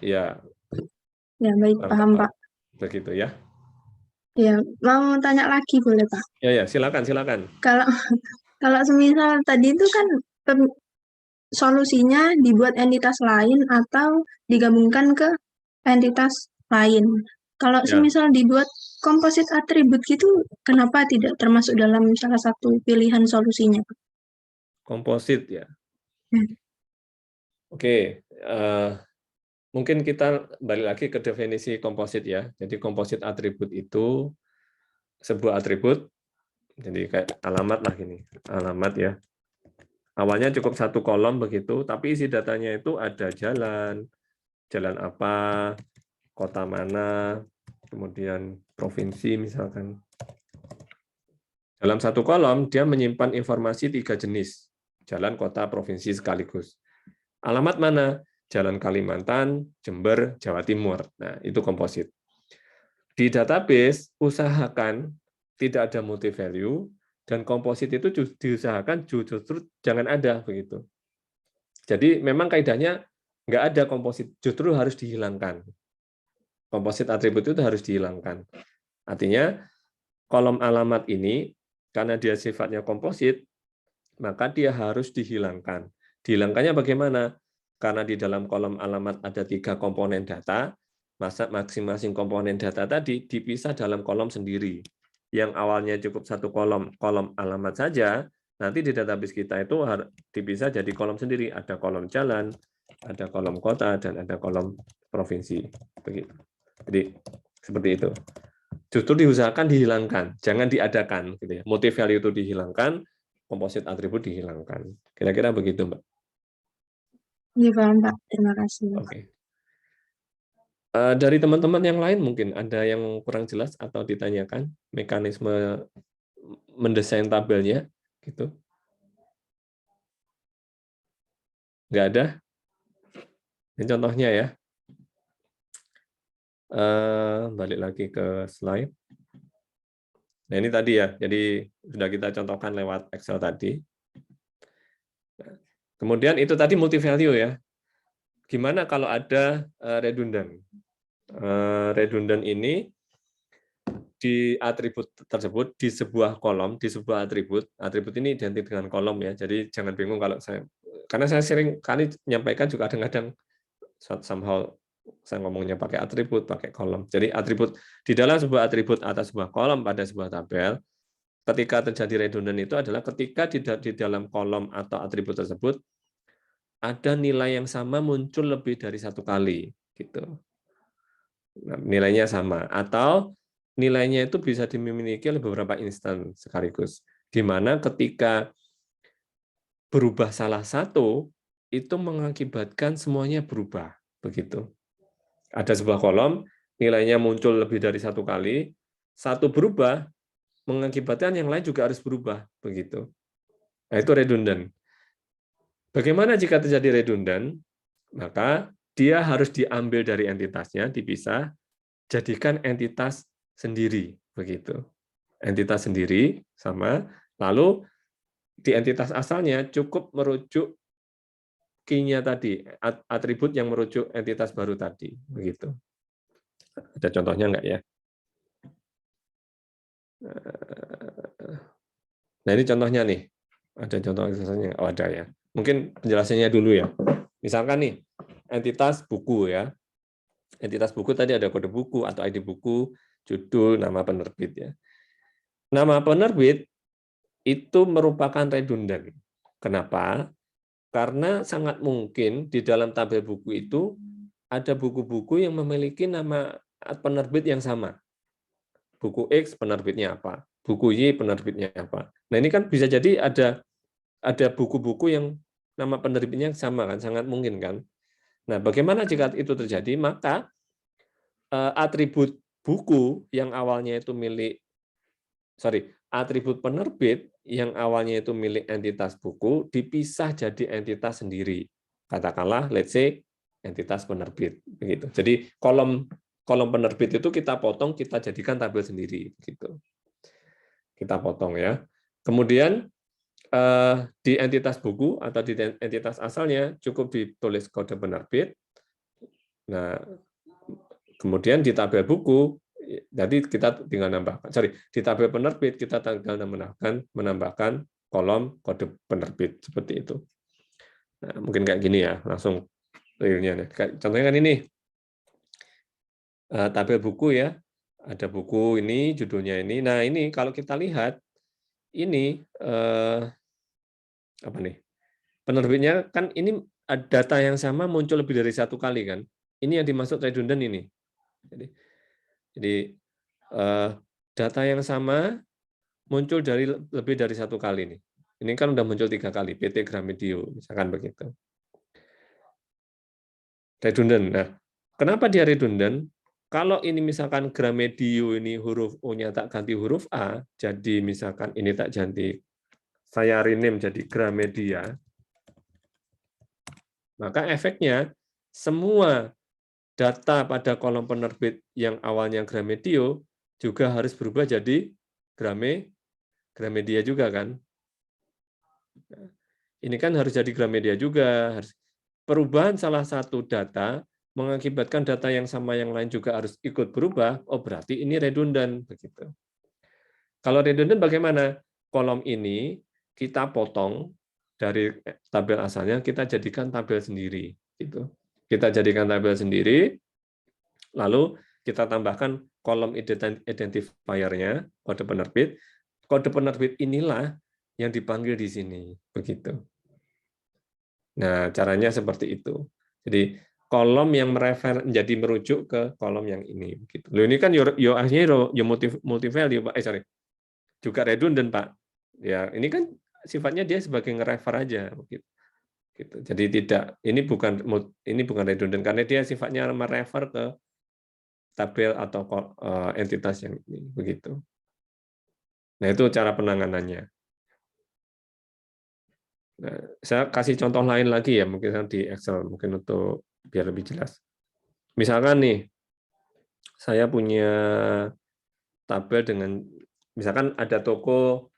ya. Ya, baik, paham, Pak. Begitu ya. Ya, mau tanya lagi boleh, Pak? Ya, silakan. Kalau semisal tadi itu kan solusinya dibuat entitas lain atau digabungkan ke entitas lain. Kalau semisal dibuat komposit atribut gitu, kenapa tidak termasuk dalam salah satu pilihan solusinya, Pak? Komposit ya. Oke, mungkin kita balik lagi ke definisi komposit ya. Jadi komposit atribut itu sebuah atribut, jadi kayak alamat lah gini, alamat ya. Awalnya cukup satu kolom begitu, tapi isi datanya itu ada jalan, jalan apa, kota mana, kemudian provinsi misalkan. Dalam satu kolom, dia menyimpan informasi 3 jenis, jalan, kota, provinsi sekaligus. Alamat mana? Jalan Kalimantan, Jember, Jawa Timur. Nah, itu komposit. Di database, usahakan tidak ada multi value, dan komposit itu diusahakan justru jangan ada begitu. Jadi memang kaidahnya nggak ada komposit, justru harus dihilangkan. Komposit atribut itu harus dihilangkan. Artinya kolom alamat ini karena dia sifatnya komposit, maka dia harus dihilangkan. Dihilangkannya bagaimana? Karena di dalam kolom alamat ada 3 komponen data, masing-masing komponen data tadi dipisah dalam kolom sendiri. Yang awalnya cukup satu kolom alamat saja, nanti di database kita itu harus dipisah jadi kolom sendiri. Ada kolom jalan, ada kolom kota, dan ada kolom provinsi. Begitu. Jadi seperti itu. Justru diusahakan dihilangkan, jangan diadakan. Gitu ya. Multi value itu dihilangkan, komposit atribut dihilangkan. Kira-kira begitu, Mbak. Iya, paham, Pak. Terima kasih. Oke. Dari teman-teman yang lain mungkin ada yang kurang jelas atau ditanyakan mekanisme mendesain tabelnya, gitu. Nggak ada? Ini contohnya ya. Balik lagi ke slide. Nah ini tadi ya, jadi sudah kita contohkan lewat Excel tadi. Kemudian itu tadi multi value ya. Gimana kalau ada redundant? Redundant ini di atribut tersebut di sebuah kolom, di sebuah atribut ini identik dengan kolom ya. Jadi jangan bingung kalau karena saya sering kali menyampaikan juga kadang-kadang somehow saya ngomongnya pakai atribut, pakai kolom. Jadi atribut di dalam sebuah atribut atas sebuah kolom pada sebuah tabel, ketika terjadi redundant itu adalah ketika di dalam kolom atau atribut tersebut ada nilai yang sama muncul lebih dari 1 kali, gitu. Nah, nilainya sama atau nilainya itu bisa dimiliki oleh beberapa instan sekaligus, di mana ketika berubah salah satu itu mengakibatkan semuanya berubah, begitu. Ada sebuah kolom nilainya muncul lebih dari 1 kali, satu berubah mengakibatkan yang lain juga harus berubah, begitu. Nah, itu redundant. Bagaimana jika terjadi redundant? Maka dia harus diambil dari entitasnya, dipisah, jadikan entitas sendiri, begitu. Entitas sendiri sama, lalu di entitas asalnya cukup merujuk key-nya tadi, atribut yang merujuk entitas baru tadi, begitu. Ada contohnya enggak ya? Nah ini contohnya nih, ada contoh eksekusinya? Oh ada ya. Mungkin penjelasannya dulu ya. Misalkan nih, entitas buku ya. Entitas buku tadi ada kode buku atau ID buku, judul, nama penerbit ya. Nama penerbit itu merupakan redundant. Kenapa? Karena sangat mungkin di dalam tabel buku itu ada buku-buku yang memiliki nama penerbit yang sama. Buku X penerbitnya apa? Buku Y penerbitnya apa? Nah ini kan bisa jadi ada buku-buku yang nama penerbitnya sama kan, sangat mungkin kan. Nah, bagaimana jika itu terjadi? Maka atribut buku yang awalnya itu atribut penerbit yang awalnya itu milik entitas buku dipisah jadi entitas sendiri. Katakanlah, let's say entitas penerbit, begitu. Jadi kolom penerbit itu kita potong, kita jadikan tabel sendiri, gitu. Kita potong ya. Kemudian di entitas buku atau di entitas asalnya cukup ditulis kode penerbit. Nah, kemudian di tabel buku, jadi kita tinggal nambahkan. Di tabel penerbit kita tinggal menambahkan kolom kode penerbit seperti itu. Nah, mungkin kayak gini ya, langsung realnya. Contohnya kan ini tabel buku ya, ada buku ini, judulnya ini. Nah ini kalau kita lihat ini apa nih? Penerbitnya kan ini data yang sama muncul lebih dari 1 kali kan? Ini yang dimaksud redundant ini. Jadi data yang sama muncul lebih dari 1 kali nih. Ini kan udah muncul 3 kali, PT Gramedia misalkan begitu. Redundant. Nah, Kenapa dia redundant? Kalau ini misalkan Gramedia ini huruf O-nya tak ganti huruf A, jadi misalkan ini tak ganti, saya rename jadi Gramedia, maka efeknya semua data pada kolom penerbit yang awalnya Gramedia juga harus berubah jadi Gramedia juga kan. Ini kan harus jadi Gramedia juga. Perubahan salah satu data mengakibatkan data yang sama yang lain juga harus ikut berubah, oh berarti ini redundant begitu. Kalau redundant bagaimana? Kolom ini kita potong dari tabel asalnya, kita jadikan tabel sendiri gitu. Kita jadikan tabel sendiri, lalu kita tambahkan kolom identifier-nya, kode penerbit. Kode penerbit inilah yang dipanggil di sini, begitu. Nah, caranya seperti itu. Jadi kolom yang menjadi merujuk ke kolom yang ini. Begitu. Loh, ini kan multi value, Pak. Juga redundant, Pak. Ya, ini kan sifatnya dia sebagai nge-refer aja, begitu. Gitu. Jadi ini bukan redundant karena dia sifatnya merefer ke tabel atau entitas yang ini, begitu. Nah, itu cara penanganannya. Nah, saya kasih contoh lain lagi ya, mungkin di Excel, mungkin untuk biar lebih jelas. Misalkan nih, saya punya tabel dengan, misalkan ada toko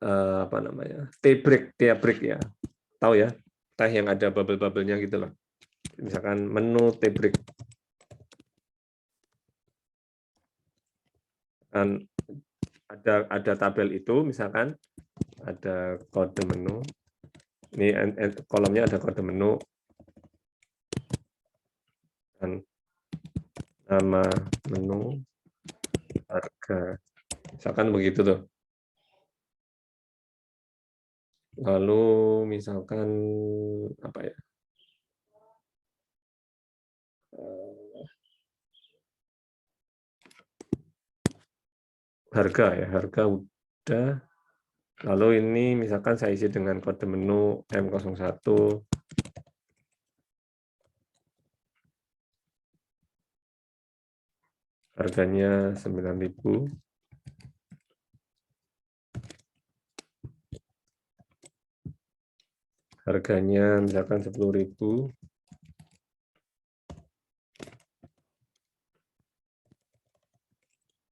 apa namanya, tea break ya, tahu ya, teh yang ada bubble-bubblenya gitu loh. Misalkan menu tea break. Dan ada tabel itu, misalkan ada kode menu. Ini kolomnya ada kode menu dan nama menu, harga, misalkan begitu tuh. Lalu misalkan apa ya? Harga ya, harga udah. Lalu ini misalkan saya isi dengan kode menu M01. Harganya 9.000. Harganya misalkan 10.000.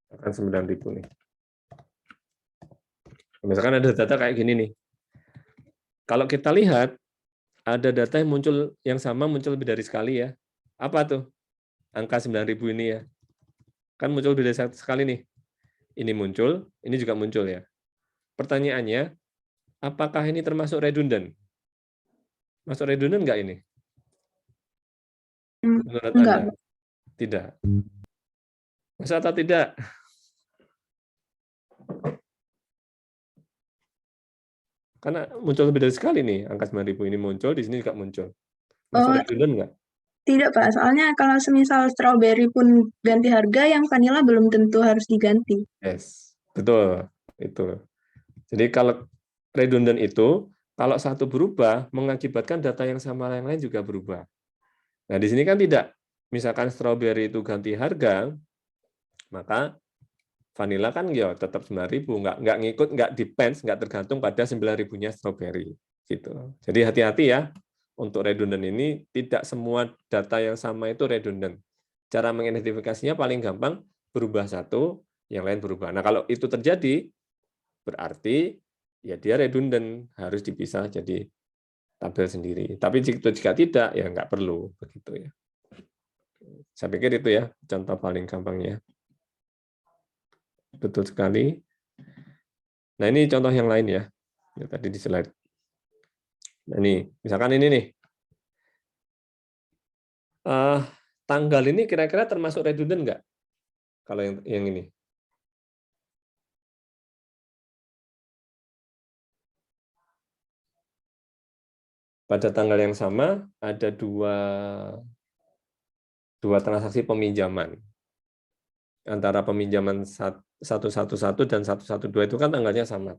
Misalkan 9.000 nih. Misalkan ada data kayak gini nih. Kalau kita lihat, ada data yang muncul yang sama muncul lebih dari sekali ya. Apa tuh? Angka 9.000 ini ya. Kan muncul lebih dari sekali nih. Ini muncul, ini juga muncul ya. Pertanyaannya, apakah ini termasuk redundant? Masuk redundant nggak ini? Menurut Enggak. Anda? Tidak. Masa atau tidak? Karena muncul lebih dari sekali nih, angka 9.000 ini muncul, di sini juga muncul. Masuk redundant nggak? Tidak, Pak. Soalnya kalau semisal strawberry pun ganti harga, yang vanilla belum tentu harus diganti. Yes, betul. Itu. Jadi kalau redundant itu, kalau satu berubah, mengakibatkan data yang sama yang lain juga berubah. Nah, di sini kan tidak. Misalkan strawberry itu ganti harga, maka vanilla kan ya tetap 9.000, nggak ngikut, nggak depends, nggak tergantung pada 9.000-nya strawberry. Gitu. Jadi hati-hati ya, untuk redundant ini tidak semua data yang sama itu redundant. Cara mengidentifikasinya paling gampang, berubah satu, yang lain berubah. Nah, kalau itu terjadi, berarti ya dia redundant, harus dipisah jadi tabel sendiri. Tapi jika tidak, ya nggak perlu begitu ya. Saya pikir itu ya contoh paling gampangnya. Betul sekali. Nah, ini contoh yang lain ya. Ya tadi di slide. Nah, ini misalkan ini nih. Tanggal ini kira-kira termasuk redundant nggak? Kalau yang ini. Pada tanggal yang sama ada dua transaksi peminjaman. Antara peminjaman 111 dan 112 itu kan tanggalnya sama.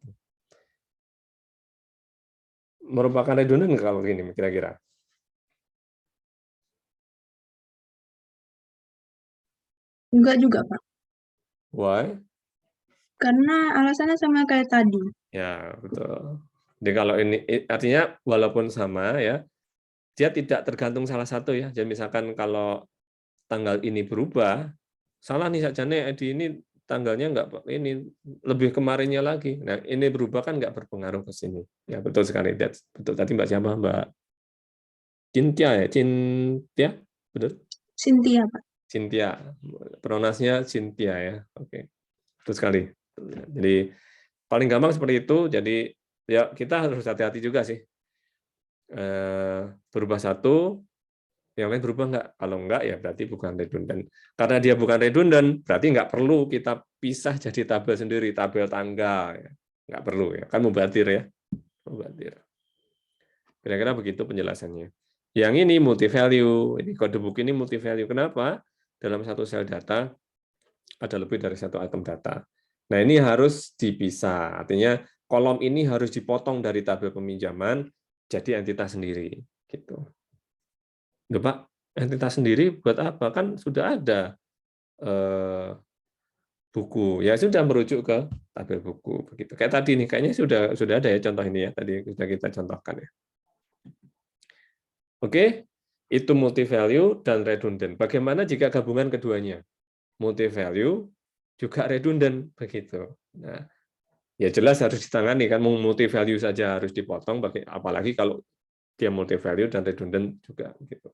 Merupakan redundant kalau gini kira-kira? Enggak juga, Pak. Why? Karena alasannya sama kayak tadi. Ya, betul. Jadi kalau ini artinya walaupun sama ya, dia tidak tergantung salah satu ya. Jadi misalkan kalau tanggal ini berubah, salah nih sakjane di ini tanggalnya nggak ini lebih kemarinnya lagi. Nah, ini berubah kan nggak berpengaruh ke sini. Ya, betul sekali. Betul tadi Mbak siapa? Mbak Cintia ya? Cintia? Betul? Cynthia, Pak. Cintia. Pronasnya Cintia ya. Oke. Betul sekali. Jadi paling gampang seperti itu. Jadi ya kita harus hati-hati juga sih. Berubah satu, yang lain berubah nggak? Kalau nggak ya berarti bukan redundant. Karena dia bukan redundant, berarti nggak perlu kita pisah jadi tabel sendiri, tabel tanggal. Ya. Nggak perlu ya, kan mubatir ya. Mubatir. Kira-kira begitu penjelasannya. Yang ini multi value, ini kode book ini multi value. Kenapa? Dalam satu sel data ada lebih dari satu item data. Nah ini harus dipisah. Artinya kolom ini harus dipotong dari tabel peminjaman jadi entitas sendiri. Gitu. Loh, Pak, entitas sendiri buat apa? Kan sudah ada buku. Ya sudah merujuk ke tabel buku begitu. Kayak tadi nih, kayaknya sudah ada ya contoh ini ya. Tadi sudah kita contohkan ya. Oke, itu multi value dan redundant. Bagaimana jika gabungan keduanya? Multi value juga redundant begitu. Nah, ya jelas harus ditangani kan multi value saja harus dipotong apalagi kalau dia multi value dan redundant juga gitu.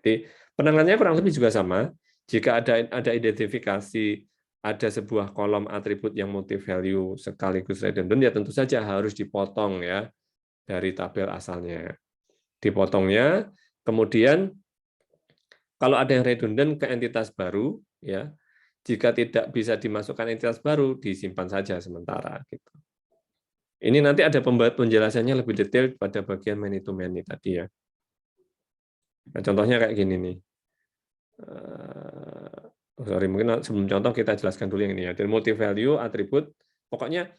Jadi penanganannya kurang lebih juga sama. Jika ada identifikasi ada sebuah kolom atribut yang multi value sekaligus redundant ya tentu saja harus dipotong ya dari tabel asalnya. Dipotongnya, kemudian kalau ada yang redundant ke entitas baru ya, jika tidak bisa dimasukkan entitas baru disimpan saja sementara gitu. Ini nanti ada penjelasannya lebih detail pada bagian many to many tadi ya. Nah, contohnya kayak gini nih. Sorry, mungkin sebelum contoh kita jelaskan dulu yang ini ya. Dari multi value atribut, pokoknya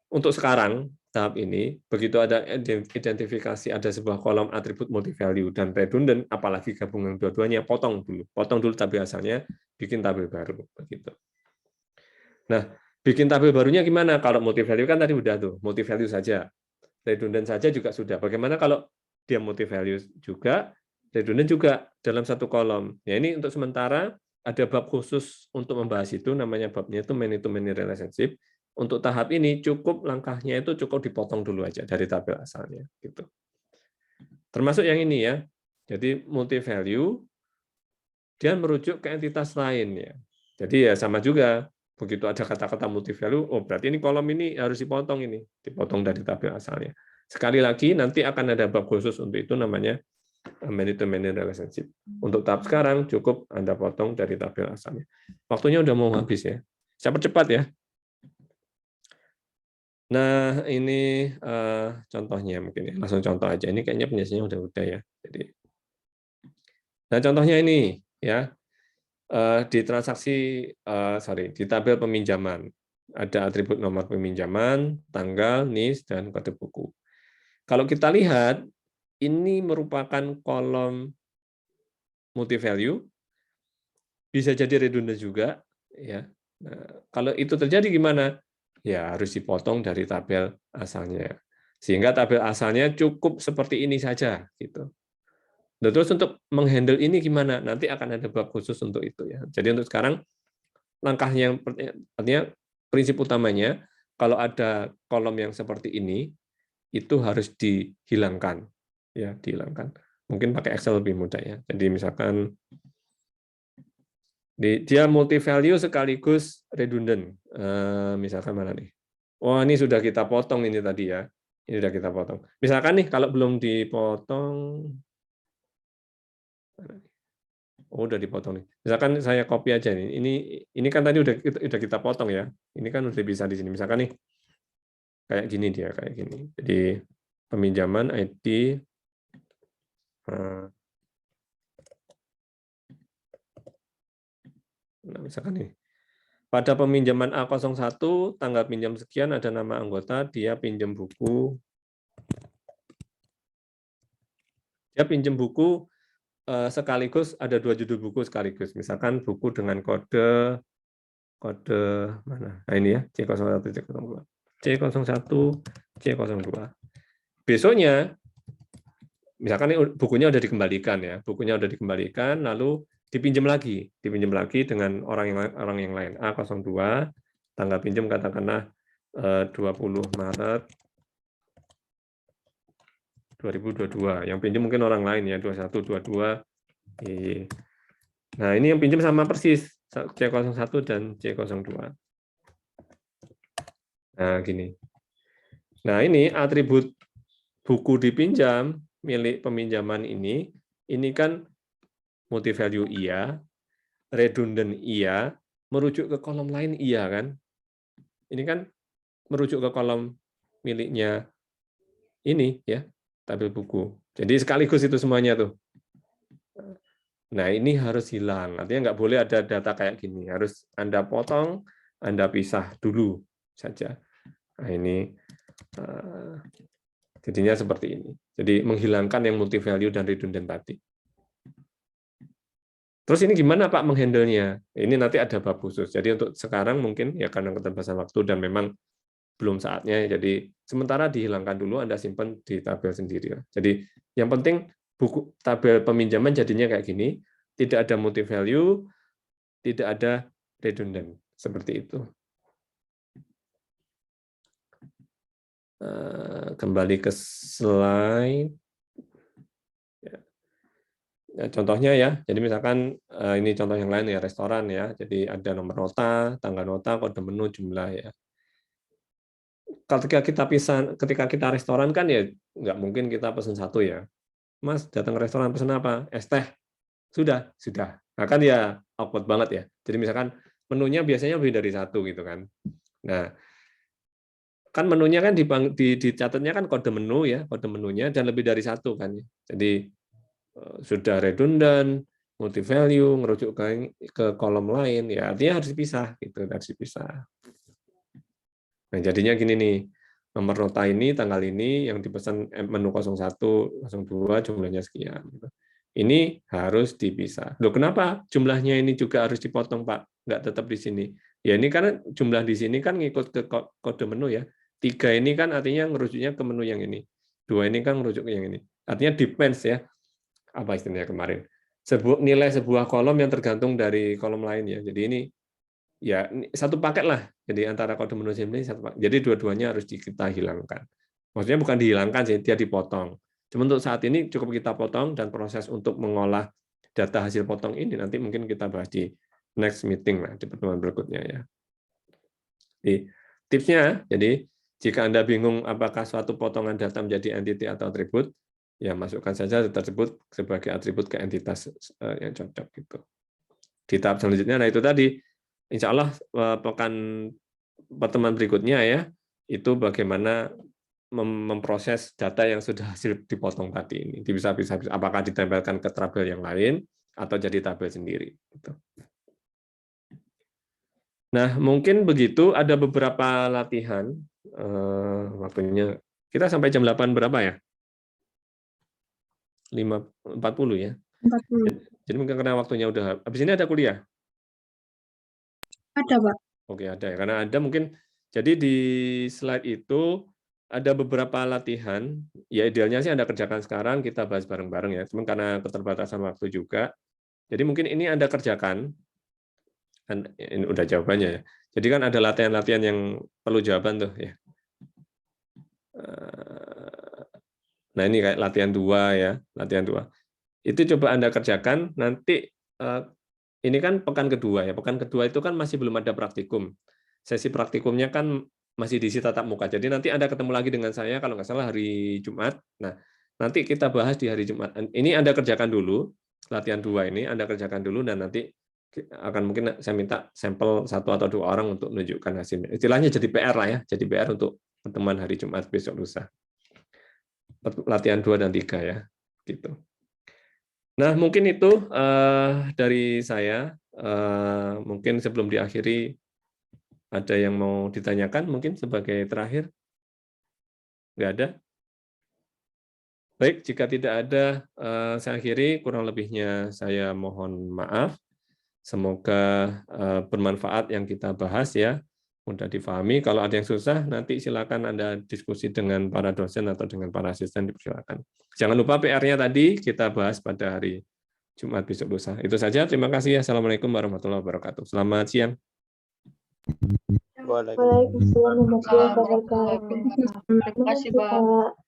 untuk sekarang tahap ini begitu ada identifikasi ada sebuah kolom atribut multi value dan redundant, apalagi gabungan dua-duanya, potong dulu tabel asalnya, bikin tabel baru begitu. Nah, bikin tabel barunya gimana? Kalau multi value kan tadi udah tuh, multi value saja, redundant saja juga sudah. Bagaimana kalau dia multi value juga, redundant juga dalam satu kolom. Ya ini untuk sementara ada bab khusus untuk membahas itu, namanya babnya itu many to many relationship. Untuk tahap ini cukup langkahnya itu cukup dipotong dulu aja dari tabel asalnya gitu. Termasuk yang ini ya. Jadi multi value dia merujuk ke entitas lain ya. Jadi ya sama juga begitu ada kata-kata multi value, oh berarti ini kolom ini harus dipotong ini, dipotong dari tabel asalnya. Sekali lagi nanti akan ada bab khusus untuk itu namanya many to many relationship. Untuk tahap sekarang cukup Anda potong dari tabel asalnya. Waktunya udah mau habis ya. Saya percepat ya. Nah, ini contohnya mungkin ya. Langsung contoh aja. Ini kayaknya penjelasannya udah ya. Jadi, nah contohnya ini ya di transaksi, di tabel peminjaman ada atribut nomor peminjaman, tanggal, NIS, dan kode buku. Kalau kita lihat, ini merupakan kolom multi value, bisa jadi redundant juga, ya. Nah, kalau itu terjadi gimana? Ya harus dipotong dari tabel asalnya. Sehingga tabel asalnya cukup seperti ini saja gitu. Nah, terus untuk menghandle ini gimana? Nanti akan ada bab khusus untuk itu ya. Jadi untuk sekarang langkah yang artinya prinsip utamanya kalau ada kolom yang seperti ini itu harus dihilangkan ya, dihilangkan. Mungkin pakai Excel lebih mudah ya. Jadi misalkan dia multi value sekaligus redundant. Misalkan mana nih? Oh, ini sudah kita potong ini tadi ya. Ini sudah kita potong. Misalkan nih kalau belum dipotong, oh udah dipotong nih. Misalkan saya copy aja nih. Ini kan tadi udah kita potong ya. Ini kan udah bisa di sini. Misalkan nih kayak gini dia kayak gini. Jadi peminjaman ID nah, misalkan nih, pada peminjaman A01, tanggal pinjam sekian, ada nama anggota, dia pinjam buku. Dia pinjam buku sekaligus ada 2 judul buku sekaligus. Misalkan buku dengan kode mana? Nah ini ya, C01, C02. C01, C02. Besoknya, misalkan ini bukunya udah dikembalikan ya, bukunya udah dikembalikan, lalu dipinjam lagi dengan orang yang lain. A02, tanggal pinjam katakanlah 20 Maret 2022. Yang pinjam mungkin orang lain ya, 21, 22. Nah, ini yang pinjam sama persis, C01 dan C02. Nah, gini. Nah, ini atribut buku dipinjam milik peminjaman ini kan multi value iya, redundant iya, merujuk ke kolom lain iya kan? Ini kan merujuk ke kolom miliknya ini ya, tabel buku. Jadi sekaligus itu semuanya tuh. Nah, ini harus hilang. Artinya nggak boleh ada data kayak gini. Harus Anda potong, Anda pisah dulu saja. Nah, ini jadinya seperti ini. Jadi menghilangkan yang multi value dan redundant tadi. Terus ini gimana Pak menghandle-nya? Ini nanti ada bab khusus. Jadi untuk sekarang mungkin ya karena keterbatasan waktu dan memang belum saatnya. Jadi sementara dihilangkan dulu, Anda simpan di tabel sendiri. Jadi yang penting buku tabel peminjaman jadinya kayak gini, tidak ada multi value, tidak ada redundant, seperti itu. Kembali ke slide. Ya, contohnya ya, jadi misalkan ini contoh yang lain ya, restoran ya. Jadi ada nomor nota, tanggal nota, kode menu, jumlah ya. Ketika kita restoran kan ya nggak mungkin kita pesan satu ya. Mas datang ke restoran pesan apa? Es teh. Sudah. Nah kan ya awkward banget ya. Jadi misalkan menunya biasanya lebih dari satu gitu kan. Nah, kan menunya kan dicatatnya kan kode menu ya, kode menunya dan lebih dari satu kan. Jadi sudah redundant, multi value, ngerujuk ke kolom lain ya artinya harus dipisah gitu, harus dipisah. Nah, jadinya gini nih. Nomor nota ini, tanggal ini, yang dipesan menu 01, 02, jumlahnya sekian. Ini harus dipisah. Loh, kenapa jumlahnya ini juga harus dipotong, Pak? Nggak tetap di sini. Ya, ini karena jumlah di sini kan ngikut ke kode menu ya. 3 ini kan artinya ngerujuknya ke menu yang ini. 2 ini kan ngerujuk ke yang ini. Artinya depends ya. Apa istilahnya kemarin? Nilai sebuah kolom yang tergantung dari kolom lain ya. Jadi ini ya satu paket lah. Jadi antara kode menu ini satu paket. Jadi dua-duanya harus kita hilangkan. Maksudnya bukan dihilangkan sih, dia dipotong. Cuma untuk saat ini cukup kita potong dan proses untuk mengolah data hasil potong ini nanti mungkin kita bahas di next meeting lah, di pertemuan berikutnya ya. Jadi, tipsnya, jadi jika Anda bingung apakah suatu potongan data menjadi entity atau atribut, ya masukkan saja tersebut sebagai atribut ke entitas yang cocok gitu. Di tahap selanjutnya, nah itu tadi. Insya Allah pertemuan berikutnya ya, itu bagaimana memproses data yang sudah hasil dipotong tadi ini. Bisa apakah ditempelkan ke tabel yang lain atau jadi tabel sendiri. Nah, mungkin begitu. Ada beberapa latihan. Waktunya kita sampai jam 8 berapa ya? 5.40 ya. 40. Jadi mungkin karena waktunya udah. Habis ini ada kuliah? Ada, Pak. Oke, ada ya. Karena ada mungkin, jadi di slide itu ada beberapa latihan, ya idealnya sih Anda kerjakan sekarang, kita bahas bareng-bareng ya. Cuma karena keterbatasan waktu juga, jadi mungkin ini Anda kerjakan, ini udah jawabannya ya. Jadi kan ada latihan-latihan yang perlu jawaban tuh ya. Nah ini kayak latihan 2 ya, latihan 2. Itu coba Anda kerjakan, nanti ini kan pekan kedua ya. Pekan kedua itu kan masih belum ada praktikum. Sesi praktikumnya kan masih diisi tatap muka. Jadi nanti Anda ketemu lagi dengan saya kalau nggak salah hari Jumat. Nah, nanti kita bahas di hari Jumat. Ini Anda kerjakan dulu, latihan 2 ini Anda kerjakan dulu dan nanti akan mungkin saya minta sampel 1 atau 2 orang untuk menunjukkan hasilnya. Istilahnya jadi PR lah ya, jadi PR untuk pertemuan hari Jumat besok lusa. Latihan 2 dan 3 ya, gitu. Nah, mungkin itu dari saya. Mungkin sebelum diakhiri, ada yang mau ditanyakan mungkin sebagai terakhir? Nggak ada? Baik, jika tidak ada, saya akhiri. Kurang lebihnya saya mohon maaf. Semoga bermanfaat yang kita bahas ya, mudah difahami. Kalau ada yang susah, nanti silakan Anda diskusi dengan para dosen atau dengan para asisten, dipersilakan. Jangan lupa PR-nya tadi kita bahas pada hari Jumat besok lusa. Itu saja. Terima kasih. Assalamualaikum warahmatullahi wabarakatuh. Selamat siang. Waalaikumsalam warahmatullahi wabarakatuh. Terima kasih, Pak.